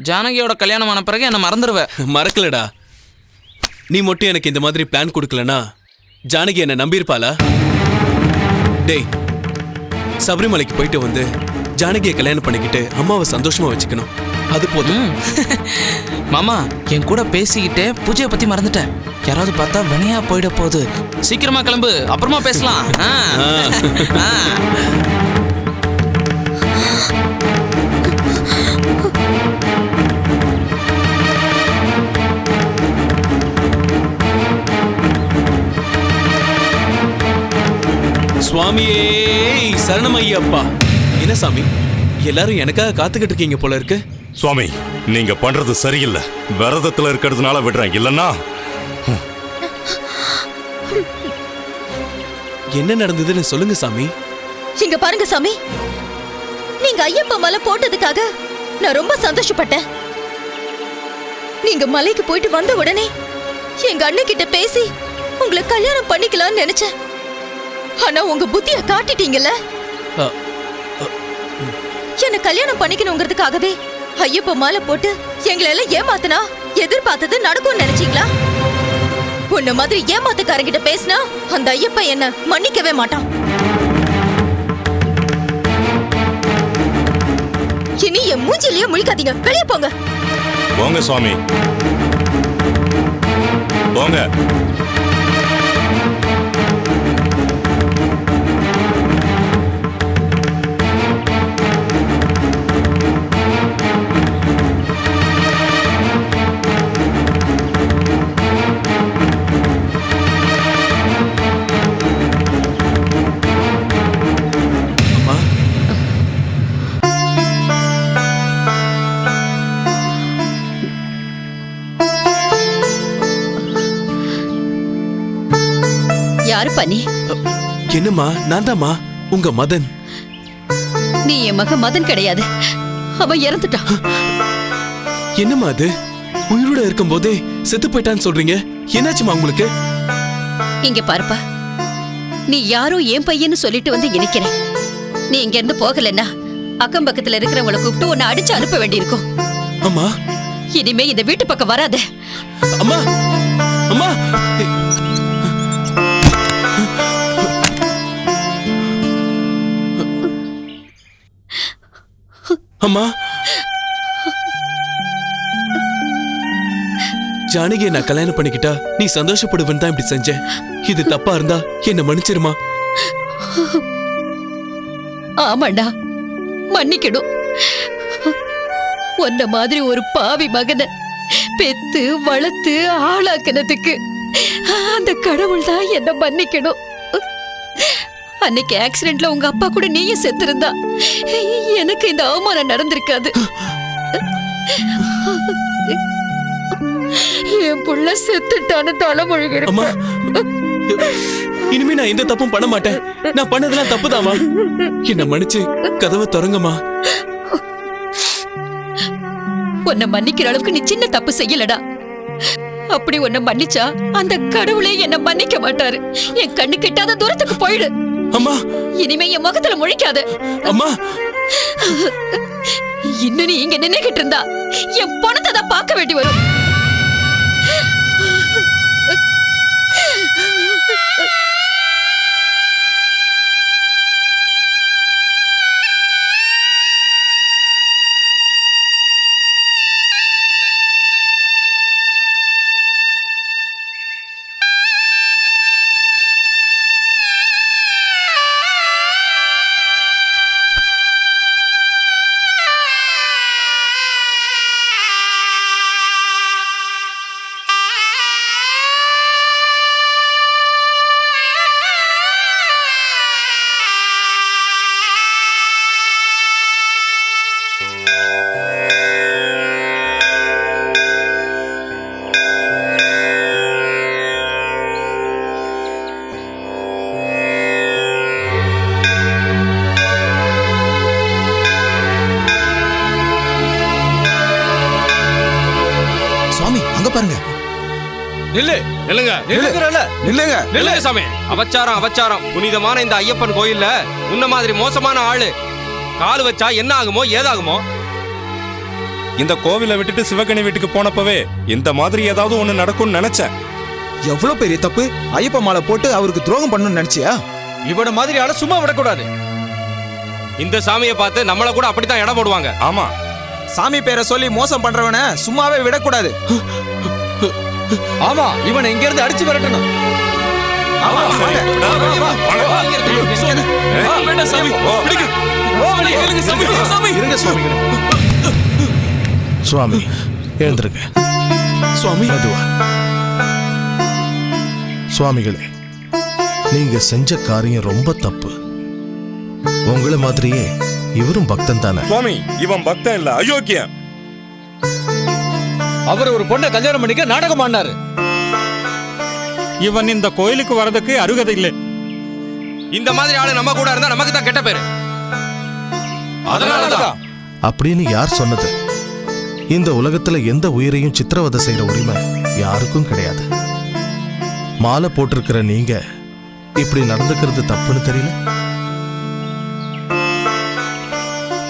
ஜானகியோட கல்யாணம் ஆன பிறகு என்ன மறந்துடுவ. மறக்கலடா. நீ மட்டும் எனக்கு இந்த மாதிரி பிளான் கொடுக்கலனா ஜானகி என்ன நம்பியிருப்பாளா? டேய், சபரிமலைக்கு போயிட்டு வந்து ஜானகியை கல்யாணம் பண்ணிக்கிட்டு அம்மாவை சந்தோஷமா வச்சுக்கணும், அது போதும். மாமா, என் கூட பேசிக்கிட்டே பூஜையை பத்தி மறந்துட்டேன். யாராவது பார்த்தா வினையா போயிட போகுது. சீக்கிரமா கிளம்பு, அப்புறமா பேசலாம். சுவாமியே சரணமையப்பா. என்ன சாமி, எல்லாரும் எனக்காக காத்துக்கிட்டு இருக்கீங்க போல இருக்கு. சுவாமி, நீங்க பண்றது சரியில்லை. விரதத்துல இருக்கிறதுனால விடுறேன், இல்லன்னா என்ன நடந்ததுன்னு சொல்லுங்க சாமி. இங்க பாருங்க சாமி, நீங்க ஐயப்ப மலை போட்டதுக்காக நான் ரொம்ப சந்தோஷப்பட்டேன். நீங்க மலைக்கு போயிட்டு வந்த உடனே எங்க அண்ணன் கிட்ட பேசி உங்களை கல்யாணம் பண்ணிக்கலாம்னு நினைச்சேன். ஆனா உங்க புத்திய காட்டிட்டீங்கல்ல. என்ன கல்யாணம் பண்ணிக்கணுங்கிறதுக்காகவே ஐயப்ப மாலை போட்டு எங்களை எல்லாம் ஏமாத்தினா எதிர்பார்த்தது நடக்கும்னு நினைச்சீங்களா? உன்ன மாதிரி ஏமாத்துக்காரங்கிட்ட பேசினா அந்த ஐயப்ப என்ன மன்னிக்கவே மாட்டான். இனி என் மூஞ்சிலேயே முழிக்காதீங்க, வெளியே போங்க. போங்க சுவாமி, போங்க. யாரு பண்ணி? என்னம்மா? நான் தாம்மா, உங்க மதன். நீ என் மகன் மதன் கிடையாது, அவன் இறந்துட்டான். என்னம்மா அது? உயிரோட இருக்கும் போதே செத்து போயிட்டான்னு சொல்றீங்க, என்னாச்சுமா உங்களுக்கு? இங்க பாருப்பா, நீ யாரோ என் பையன்னு சொல்லிட்டு வந்து நினைக்கிறேன். நீ இங்க இருந்து போகலன்னா அக்கம் பக்கத்துல இருக்கிறவங்களை கூப்பிட்டு உன்னை அடிச்சு அனுப்ப வேண்டியிருக்கும். அம்மா, இனிமே இந்த வீட்டு பக்கம் வராத. அம்மா, அம்மா. அம்மா, ஜானகியை நான் கல்யாணம் பண்ணிக்கிட்டா நீ சந்தோஷப்படுவேன்னு தான் இப்படி செஞ்சேன். இது தப்பா இருந்தா என்ன மன்னிச்சிருமா? ஆமாண்டா, மன்னிக்கணும். உன்ன மாதிரி ஒரு பாவி மகனை பெத்து வளர்த்து ஆளாக்குனதுக்கு அந்த கடவுள் தான் என்ன மன்னிக்கணும். அன்னைக்கு ஆக்சிடென்ட்ல உங்க அப்பா கூட நீயும் செத்திருந்தா எனக்கு இந்த அவமானம் நடந்திருக்காது. என் புள்ள செத்துட்டான்னு தலைமொழிக அம்மா, இனிமே நான் எந்த தப்பும் பண்ண மாட்டேன். நான் பண்ணதெல்லாம் தப்புதாமா. என்ன மன்னிச்சு கதவை திறங்கம்மா. உன்னை மன்னிக்கிற அளவுக்கு நீ சின்ன தப்பு செய்யலடா. அப்படி உன்னை மன்னிச்சா அந்த கடவுளே என்ன மன்னிக்க மாட்டாரு. என் கண்ணு கிட்டாத தூரத்துக்கு போயிடு. அம்மா, இனிமே என் முகத்துல முழிக்காத. அம்மா, இன்னும் நீ இங்க நின்னுகிட்டு இருந்தா என் பணத்தை தான் பார்க்க வேண்டி வரும். பாருங்க. நில்லு, நில்லுங்க, நில்லுங்கறல, நில்லுங்க, நில்லுங்க சாமி. அவச்சாரம், அவச்சாரம். புனிதமான இந்த ஐயப்பன் கோயில்ல உன்ன மாதிரி மோசமான ஆளு கால் வச்சா என்ன ஆகுமோ ஏதாகுமோ. இந்த கோவிலை விட்டுட்டு சிவகணி வீட்டுக்கு போனப்பவே இந்த மாதிரி ஏதாவது ஒண்ணு நடக்கும்னு நினைச்சேன். எவ்வளவு பெரிய தப்பு. ஐயப்ப மாலை போட்டு அவருக்கு துரோகம் பண்ணணும்னு நினைச்சியா? இவன மாதிரி ஆள சும்மா விடக்கூடாது. இந்த சாமியை பார்த்து நம்மள கூட அப்படித்தான் இடம் போடுவாங்க. ஆமா, சாமி பேரை சொல்லி மோசம் பண்றவன சும்மாவே விடக்கூடாது. ஆமா, இவனை இங்க இருந்து அடிச்சு விரட்டணும். சுவாமி எழுந்திருக்க. சுவாமி, சுவாமிகளே, நீங்க செஞ்ச காரியம் ரொம்ப தப்பு. உங்களை மாதிரியே இவரும் பக்தன் தானே? சுவாமி, இவன் பக்தன் இல்ல, அயோக்கியன். அவர் ஒரு பொண்ணை கல்யாணம் பண்ணிக்க நாடகம் ஆனாரு. இவன் இந்த கோயிலுக்கு வரதுக்கு அருகதை இல்லை. இந்த மாதிரி ஆளு நம்ம கூட இருந்தா நமக்கு தான் கெட்ட பேரு. அதனாலதான். அப்படின்னு யார் சொன்னது? இந்த உலகத்துல எந்த உயிரையும் சித்திரவதை செய்யற உரிமை யாருக்கும் கிடையாது. மாலை போட்டிருக்கிற நீங்க இப்படி நடந்துக்கிறது தப்புன்னு தெரியல?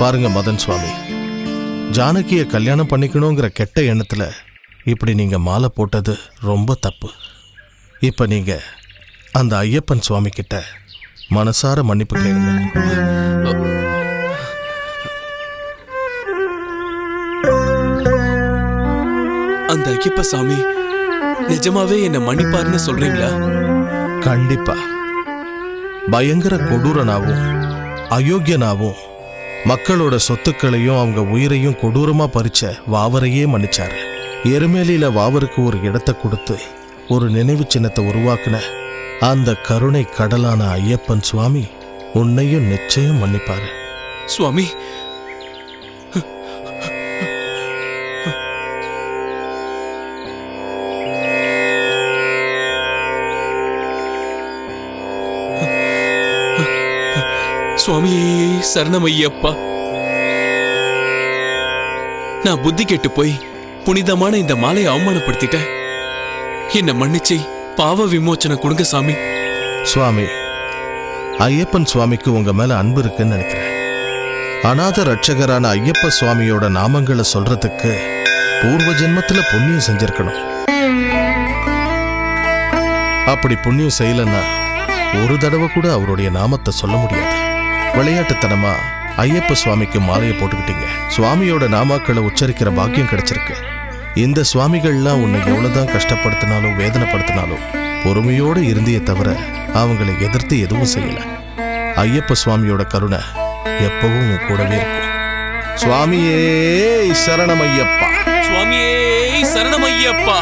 பாருங்க மதன் சுவாமி, ஜானகிய கல்யாணம் பண்ணிக்கணுங்கிற கெட்ட எண்ணத்துல இப்படி நீங்க மாலை போட்டது ரொம்ப தப்பு. இப்ப நீங்க அந்த ஐயப்பன் சுவாமி கிட்ட மனசார மன்னிப்பு கேளுங்க. அந்த ஐயப்ப சாமி நிஜமாவே என்ன மன்னிப்பாருன்னு சொல்றீங்களா? கண்டிப்பா. பயங்கர கொடூரனாவும் அயோக்கியனாவும் மக்களோட சொத்துக்களையும் அவங்க உயிரையும் கொடூரமா பறிச்ச வாவரையே மன்னிச்சாரு. எருமேலியில வாவருக்கு ஒரு இடத்தை கொடுத்து ஒரு நினைவு சின்னத்தை உருவாக்குன அந்த கருணை கடலான ஐயப்பன் சுவாமி உன்னையும் நிச்சயம் மன்னிப்பாரு. சுவாமி, சுவாமியே சரணமையப்பா. நான் புத்தி கெட்டு போய் புனிதமான இந்த மாலையை அவமானப்படுத்திட்டேன். என்ன மன்னிச்சு பாவ விமோச்சனை கொடுங்க சாமி. சுவாமி, ஐயப்பன் சுவாமிக்கு உங்க மேல அன்பு இருக்குன்னு நினைக்கிறேன். அநாத ரட்சகரான ஐயப்ப சுவாமியோட நாமங்களை சொல்றதுக்கு பூர்வ ஜென்மத்துல புண்ணியம் செஞ்சிருக்கணும். அப்படி புண்ணியம் செய்யலன்னா ஒரு தடவை கூட அவருடைய நாமத்தை சொல்ல முடியாது. விளையாட்டுத்தனமா ஐயப்ப சுவாமிக்கு மாலையை போட்டுக்கிட்டீங்க. சுவாமியோட நாமாக்களை உச்சரிக்கிற பாக்கியம் கிடைச்சிருக்கு. இந்த சுவாமிகள்லாம் உன்னை எவ்வளவுதான் கஷ்டப்படுத்தினாலும் வேதனைப்படுத்தினாலும் பொறுமையோடு இருந்தியே தவிர அவங்களை எதிர்த்து எதுவும் செய்யல. ஐயப்ப சுவாமியோட கருணை எப்பவும் உன் கூடவே இருக்கும். சுவாமியே சரணம் ஐயப்பா. சுவாமியே சரணம் ஐயப்பா.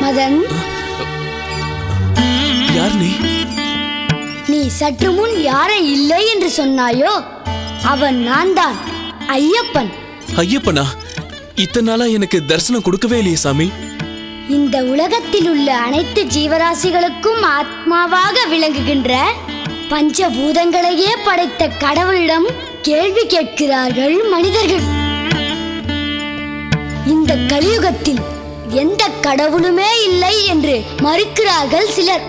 மதன், யார் நீ? நீ சற்று முன் யாரை இல்லை என்று சொன்னாயோ அவன் நான் தான், ஐயப்பன். ஐயப்பனா? இத்தனை நாளா எனக்கு தரிசனம் கொடுக்கவே இல்லையே சாமி. இந்த உலகத்தில் உள்ள அனைத்து ஜீவராசிகளுக்கும் ஆத்மாவாக விளங்குகின்ற பஞ்சபூதங்களையே படைத்த கடவுளிடம் கேள்வி கேட்கிறார்கள் மனிதர்கள். இந்த கலியுகத்தில் எந்த கடவுளுமே இல்லை என்று மறுக்கிறார்கள் சிலர்.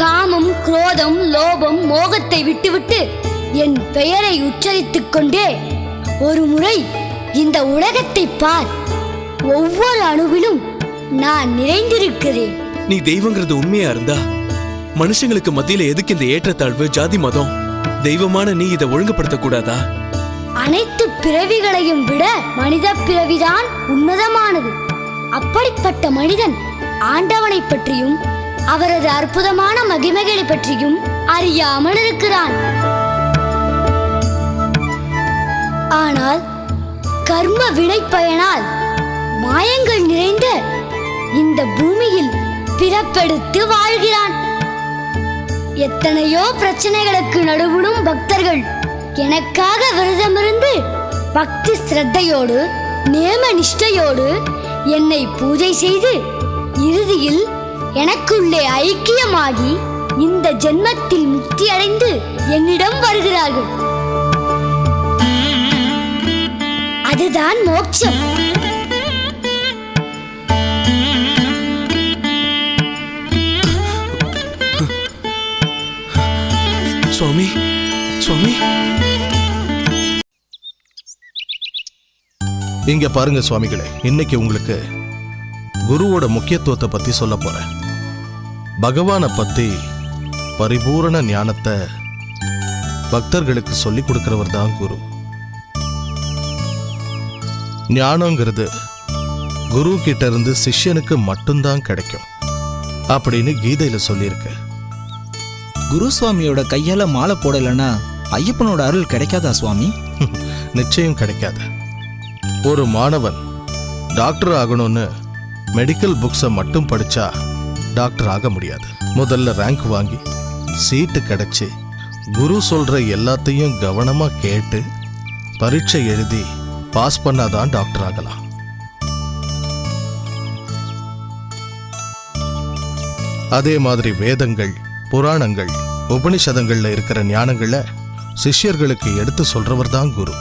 காமம், குரோதம், லோபம், மோகத்தை விட்டுவிட்டு என் பெயரை உச்சரித்துக் கொண்டே ஒரு முறை இந்த உலகத்தை பார். ஒவ்வொரு அணுவிலும் நான் நிறைந்திருக்கிறேன். நீ தெய்வங்கிறது உண்மையா இருந்தா மனுஷங்களுக்கு மத்தியில எதுக்கு இந்த ஏற்றத்தாழ்வு, ஜாதி, மதம்? தெய்வமான நீ இதை ஒழுங்குபடுத்த கூடாதா? அனைத்து பிறவிகளையும் விட மனித பிறவிதான் உன்னதமானது. அப்படிப்பட்ட மனிதன் ஆண்டவனை பற்றியும் அவரது அற்புதமான மகிமைகளை பற்றியும் அறியாமல் இருக்கிறான். ஆனால் கர்ம வினை பயனால் மாயங்கள் நிறைந்த இந்த பூமியில் பிறப்பெடுத்து வாழ்கிறான். எத்தனையோ பிரச்சனைகளுக்கு நடுவிலும் பக்தர்கள் எனக்காக விரதமிருந்து பக்தி சிரத்தையோடு நேம நிஷ்டையோடு என்னை பூஜை செய்து இறுதியில் எனக்குள்ளே ஐக்கியமாகி இந்த ஜென்மத்தில் முக்தி அடைந்து என்னிடம் வருகிறார்கள். அதுதான் மோட்சம். சுவாமி, சுவாமி. இங்க பாருங்க சுவாமிகளே, இன்னைக்கு உங்களுக்கு குருவோட முக்கியத்துவத்தை பத்தி சொல்ல போறேன். பகவானை பத்தி பரிபூரண ஞானத்தை பக்தர்களுக்கு சொல்லி கொடுக்கிறவர் தான் குரு. ஞானங்கிறது குரு கிட்ட இருந்து சிஷ்யனுக்கு மட்டும்தான் கிடைக்கும் அப்படின்னு கீதையில சொல்லியிருக்கு. குரு சுவாமியோட கையால மாலை போடலைன்னா ஐயப்பனோட அருள் கிடைக்காதா சுவாமி? நிச்சயம் கிடைக்காது. ஒரு மாணவன் டாக்டர் ஆகணும்னு மெடிக்கல் புக்ஸை மட்டும் படிச்சா டாக்டர் ஆக முடியாது. முதல்ல ரேங்க் வாங்கி சீட்டு கிடைச்சி குரு சொல்ற எல்லாத்தையும் கவனமா கேட்டு பரீட்சை எழுதி பாஸ் பண்ணாதான் டாக்டர் ஆகலாம். அதே மாதிரி வேதங்கள், புராணங்கள், உபனிஷதங்கள்ல இருக்கிற ஞானங்களை சிஷ்யர்களுக்கு எடுத்து சொல்றவர் தான் குரு.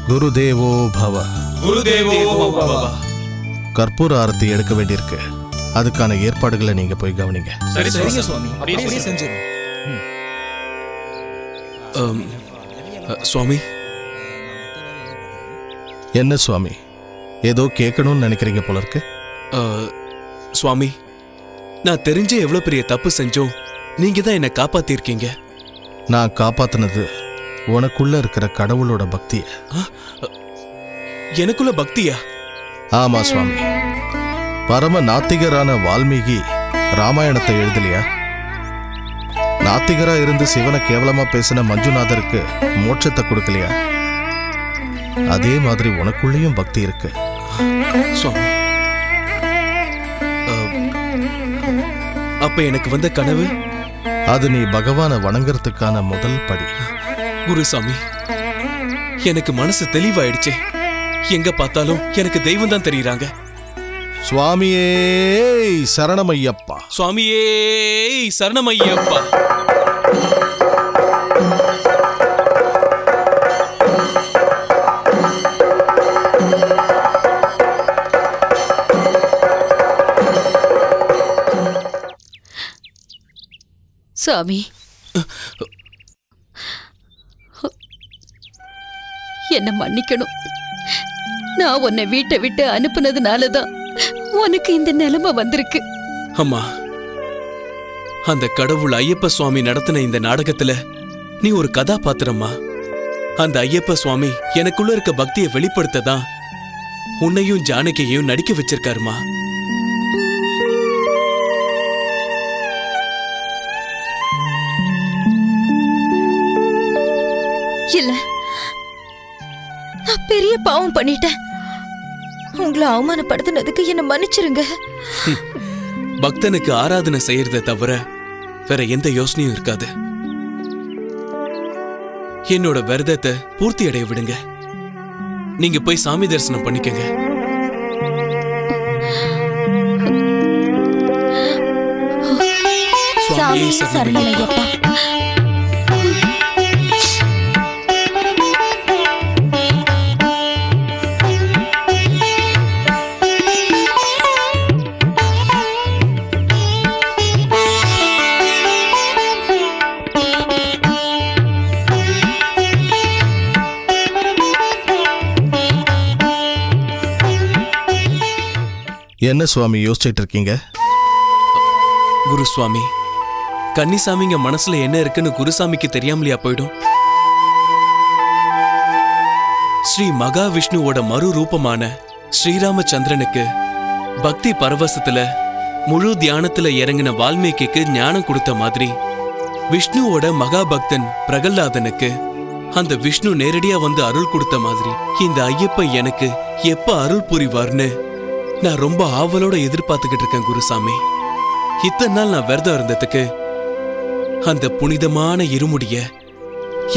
குருதேவோ பவ. குருதேவோ பவ. கற்பூர ஆரத்தி எடுக்க வேண்டியிருக்கு. அதுக்கான ஏற்பாடுகளை நீங்க போய் கவனிங்க. சரிங்க சுவாமி, அப்படியே செஞ்சிடும். சுவாமி. என்ன சுவாமி, ஏதோ கேட்கணும்னு நினைக்கிறீங்க போல இருக்கு. சுவாமி, நான் தெரிஞ்ச எவ்வளவு பெரிய தப்பு செஞ்சோம், நீங்க தான் என்னை காப்பாத்திருக்கீங்க. நான் காப்பாத்தினது உனக்குள்ள இருக்கிற கடவுளோட பக்திய. எனக்குள்ள பக்தியா? ஆமா சுவாமி. பரம நாத்திகரான வால்மீகி ராமாயணத்தை எழுதலையா? நாத்திகரா இருந்து சிவனை கேவலமா பேசின மஞ்சுநாதருக்கு மோட்சத்தை கொடுக்கலையா? அதே மாதிரி உனக்குள்ளேயும் பக்தி இருக்கு சுவாமி. அப்ப எனக்கு வந்த கனவு? அது நீ பகவானை வணங்குறதுக்கான முதல் படி. குருசாமி, எனக்கு மனசு தெளிவாயிடுச்சு. எங்க பார்த்தாலும் எனக்கு தெய்வம் தான் தெரியுறாங்க. சுவாமியே சரணமையப்பா. சுவாமியே சரணமையப்பா. சாமி, என்ன மன்னிக்கணும். நான் உன்னை வீட்டை விட்டு அனுப்புனதுனாலதான் உனக்கு இந்த நிலைமை வந்திருக்கு. அம்மா, அந்த கடவுள் ஐயப்ப சுவாமி நடத்தின இந்த நாடகத்துல நீ ஒரு கதாபாத்திரமா. அந்த ஐயப்ப சுவாமி எனக்குள்ள இருக்க பக்தியை வெளிப்படுத்ததான் உன்னையும் ஜானகியையும் நடிக்க வச்சிருக்காருமா. இல்ல, நான் பெரிய பாவம் பண்ணிட்டேன். உங்களை அவமானப்படுத்தினதுக்கு என்ன மன்னிச்சிருங்க. பக்தனுக்கு ஆராதனை செய்யறத தவிர வேற எந்த யோசனையும் இருக்காது. என்னோட விரதத்தை பூர்த்தி அடைய விடுங்க. நீங்க போய் சாமி தரிசனம் பண்ணிக்கங்க. சாமி சரணமையப்பா. என்ன சுவாமி யோசிச்சுட்டு இருக்கீங்க? குருசுவாமி, கன்னிசாமிங்க மனசுல என்ன இருக்குன்னு குருசாமிக்கு தெரியாமலையா போயிடும்? ஸ்ரீ மகாவிஷ்ணுவோட மறு ரூபமான ஸ்ரீராமச்சந்திரனுக்கு பக்தி பரவசத்துல முழு தியானத்துல இறங்கின வால்மீகிக்கு ஞானம் கொடுத்த மாதிரி விஷ்ணுவோட மகாபக்தன் பிரகல்லாதனுக்கு அந்த விஷ்ணு நேரடியா வந்து அருள் கொடுத்த மாதிரி இந்த ஐயப்பன் எனக்கு எப்ப அருள் புரிவார்னு நான் ரொம்ப ஆவலோட எதிர்பார்த்துக்கிட்டு இருக்கேன் குருசாமி. இத்தனை நாள் நான் விரதம் இருந்ததுக்கு அந்த புனிதமான இருமுடிய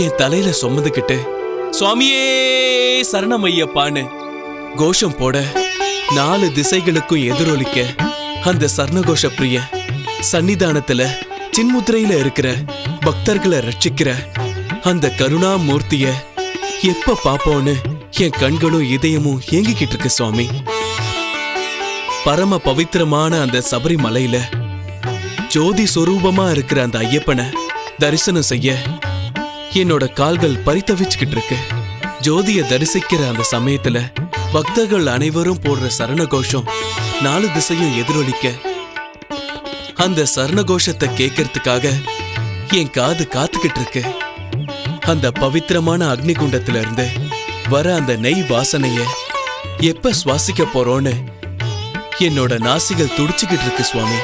என் தலையில சுமந்துக்கிட்டு சுவாமியே சரணம் ஐயப்பான்னு கோஷம் போட 4 திசைகளுக்கும் எதிரொலிக்க அந்த சர்ணகோஷ பிரிய சன்னிதானத்துல சின்முத்திரையில இருக்கிற பக்தர்களை ரட்சிக்கிற அந்த கருணாமூர்த்திய எப்ப பாப்போன்னு என் கண்களும் இதயமும் ஏங்கிக்கிட்டு இருக்கு சுவாமி. பரம பவித்திரமான அந்த சபரிமலையில ஜோதி சொரூபமா இருக்கிற அந்த ஐயப்பனை தரிசனம் செய்ய என்னோட கால்கள் பரிதவிச்சுக்கிட்டு இருக்கு. ஜோதிய தரிசிக்கிற அந்த சமயத்துல பக்தர்கள் அனைவரும் போடுற சரணகோஷம் 4 திசையும் எதிரொலிக்க அந்த சரணகோஷத்தை கேட்கறதுக்காக என் காது காத்துக்கிட்டு இருக்கு. அந்த பவித்திரமான அக்னிகுண்டத்துல இருந்து வர அந்த நெய் வாசனைய எப்ப சுவாசிக்க போறோன்னு என்னோட நாசிகள் துடிச்சுக்கிட்டு இருக்கு சுவாமி.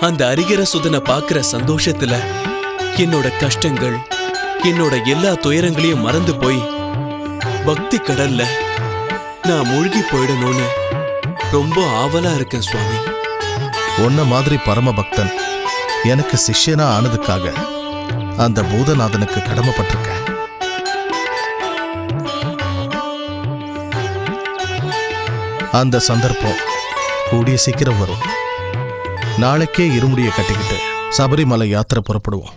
அந்த அரிகர சுதனை பாக்குற சந்தோஷத்துல என்னோட கஷ்டங்கள் என்னோட எல்லா துயரங்களையும் மறந்து போய் பக்தி கடல்ல நான் மூழ்கி போயிடணும்னு ரொம்ப ஆவலா இருக்கேன் சுவாமி. உன்ன மாதிரி பரம பக்தன் எனக்கு சிஷ்யனா ஆனதுக்காக அந்த பூதநாதனுக்கு கடமைப்பட்டிருக்கேன். அந்த சந்தர்ப்பம் கூடிய சீக்கிரம் வரும். நாளைக்கே இருமுடியை கட்டிக்கிட்டு சபரிமலை யாத்திரை புறப்படுவோம்.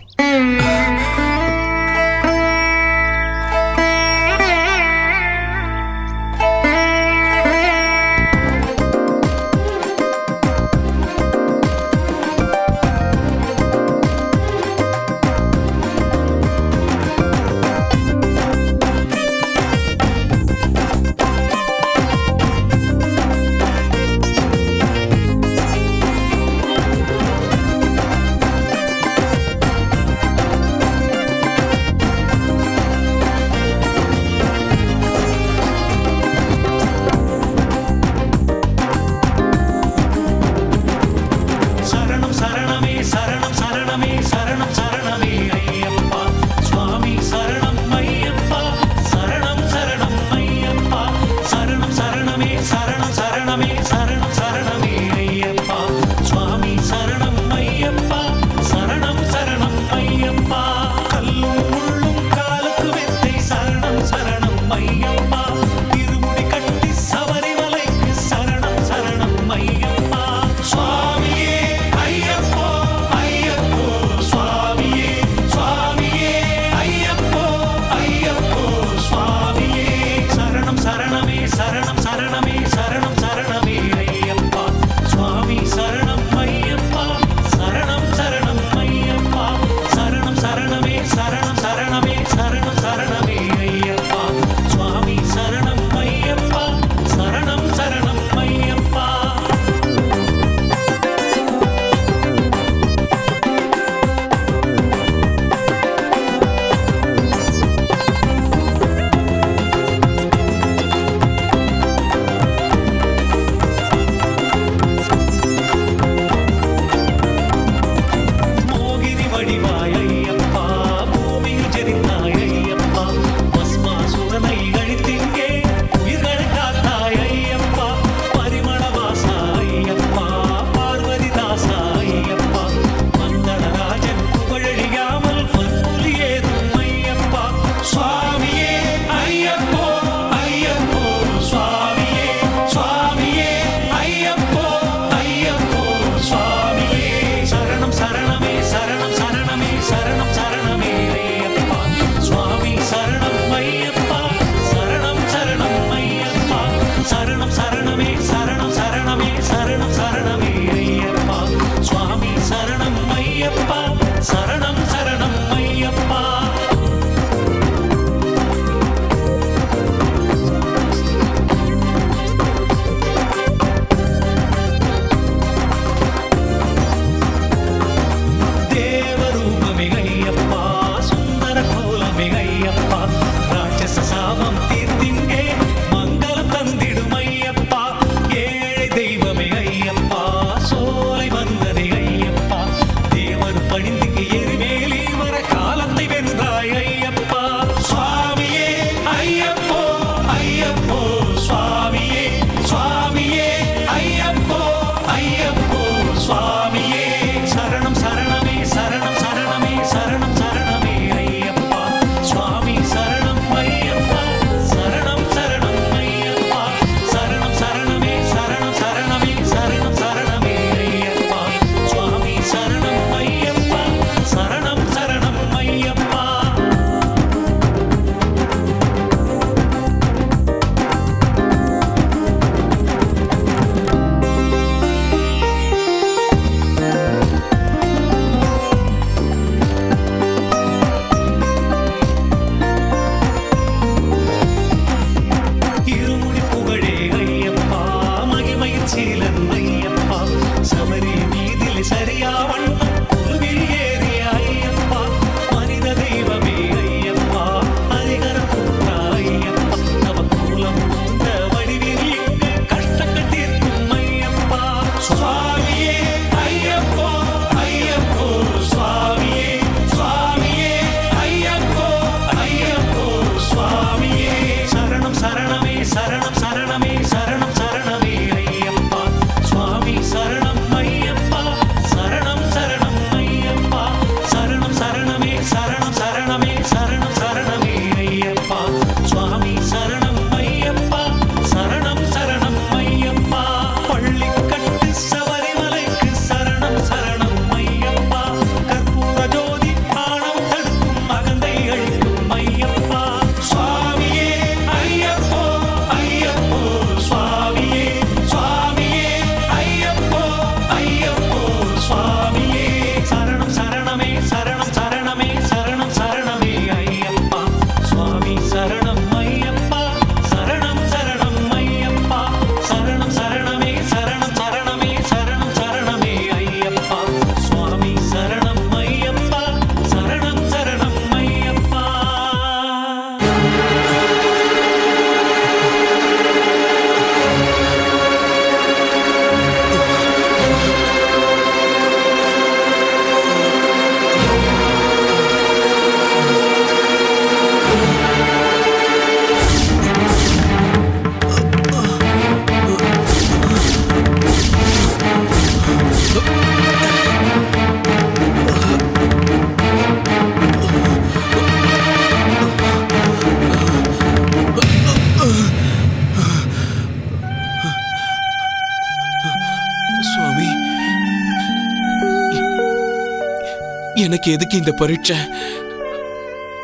எனக்கு எதுக்கு இந்த பரீட்சை?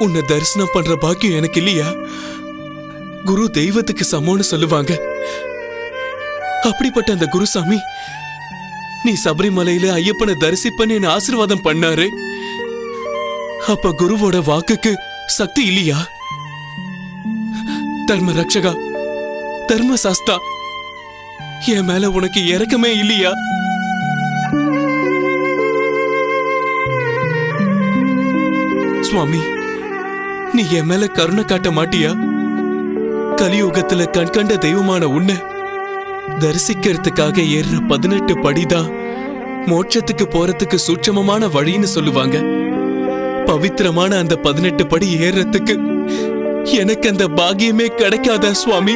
உன்னை தரிசனம் பண்ற பாக்கியம் எனக்கு இல்லையா? குரு தெய்வத்துக்கு சமம்னு சொல்லுவாங்க. அப்படிப்பட்ட அந்த குருசாமி நீ சபரிமலையில ஐயப்பனை தரிசிப்பன்னு என்ன ஆசீர்வாதம் பண்ணாரு. அப்ப குருவோட வாக்குக்கு சக்தி இல்லையா? தர்ம ரக்ஷகா, தர்ம சாஸ்தா, என் மேல உனக்கு இரக்கமே இல்லையா? சுவாமி, நீ என் மேல கருணை காட்ட மாட்டியா? கலியுகத்துல கண்கண்ட தெய்வமான உன்னை தரிசிக்கிறதுக்காக ஏறுற 18 படிதான் மோட்சத்துக்கு போறதுக்கு சூட்சமமான வழின்னு சொல்லுவாங்க. பவித்திரமான அந்த 18 படி ஏறத்துக்கு எனக்கு அந்த பாக்கியமே கிடைக்காதா சுவாமி?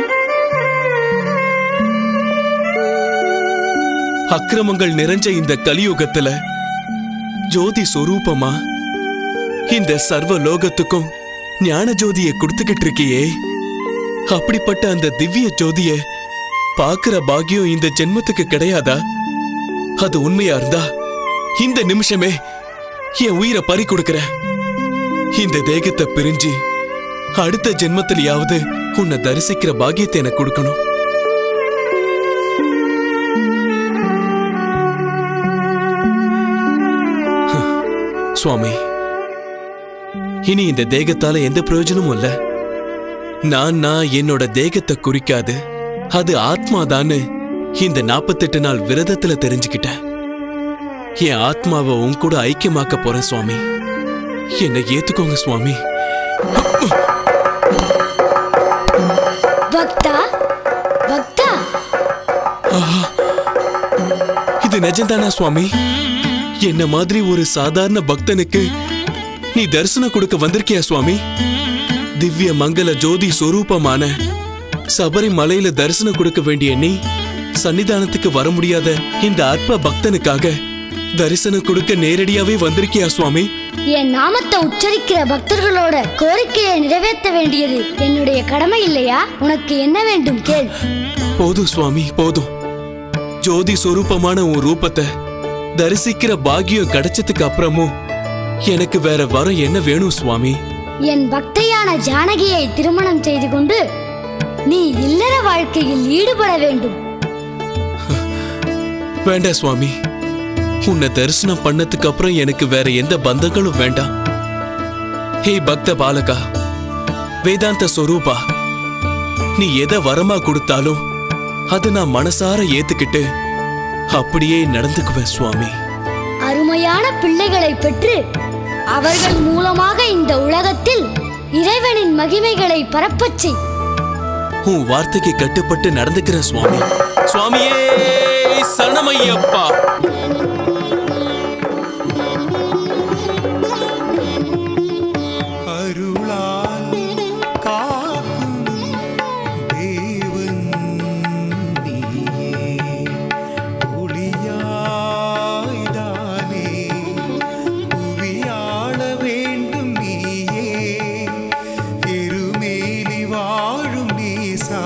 அக்கிரமங்கள் நிறைஞ்ச இந்த கலியுகத்துல ஜோதி சொரூபமா இந்த சர்வ லோகத்துக்கும் ஞான ஜோதியை கொடுத்துக்கிட்டு இருக்கியே, அப்படிப்பட்ட அந்த திவ்ய ஜோதிய பாக்குற பாக்கியம் இந்த ஜென்மத்துக்கு கிடையாதா? அது உண்மையா இருந்தா இந்த நிமிஷமே என் உயிரை பறி கொடுக்கிறேன். இந்த தேகத்தை பிரிஞ்சு அடுத்த ஜென்மத்திலேயாவது உன்னை தரிசிக்கிற பாக்கியத்தை எனக்கு கொடுக்கணும். சுவாமி, இனி இந்த தேகத்தால எந்த பிரயோஜனமும் இல்ல. நான் என்னோட தேகத்தை குறிக்காது, அது ஆத்மாதான்னு இந்த 48 நாள் விரதத்துல தெரிஞ்சுக்கிட்டேன். என் ஆத்மாவை உன் கூட ஐக்கியமாக்க போறேன் சுவாமி. என்னை ஏத்துக்கோங்க சுவாமி. பக்தா, பக்தா, இது நிஜம்தானா சுவாமி? என்ன மாதிரி ஒரு சாதாரண பக்தனுக்கு நீ தரிசனம் கொடுக்க வந்திருக்கியா சுவாமி? திவ்ய மங்கள ஜோதி சொரூபமான சபரிமலையில தரிசனம் கொடுக்க வேண்டிய நீ சன்னிதானத்துக்கு வர முடியாத இந்த அற்ப பக்தனுக்காக தரிசனம் கொடுக்க நேரடியாவே வந்திருக்கியா சுவாமி? என் நாமத்தை உச்சரிக்கிற பக்தர்களோட கோரிக்கையை நிறைவேற்ற வேண்டியது என்னுடைய கடமை இல்லையா? உனக்கு என்ன வேண்டும் கேள். போதும் சுவாமி, போதும். ஜோதி சொரூபமான உன் ரூபத்தை தரிசிக்கிற பாக்கியம் கிடைச்சதுக்கு அப்புறமும் எனக்கு வேற வரம் என்ன வேணும் சுவாமி? என் பக்தையான ஜானகியை திருமணம் செய்து கொண்டு நீ இல்லற வாழ்க்கையில் ஈடுபட வேண்டும். வேண்டாம் சுவாமி, உன்னை தரிசனம் பண்ணதுக்கு அப்புறம் எனக்கு வேற எந்த பந்தங்களும் வேண்டாம். ஹே பக்த பாலகா, வேதாந்த சொரூபா, நீ எதை வரமா கொடுத்தாலும் அதை நான் மனசார ஏத்துக்கிட்டு அப்படியே நடந்துக்குவேன் சுவாமி. அருமையான பிள்ளைகளை பெற்று அவர்கள் மூலமாக இந்த உலகத்தில் இறைவனின் மகிமைகளை பரப்பச் செய். உன் வார்த்தைக்கு கட்டுப்பட்டு நடந்துக்கிற சுவாமி. சுவாமியே சரணமையப்பா. அருளால் காக்கும் தேவன் நீயே, ஒளியாய்தானே புவியாள வேண்டும் நீயே, எருமேலி வாழும் நேசா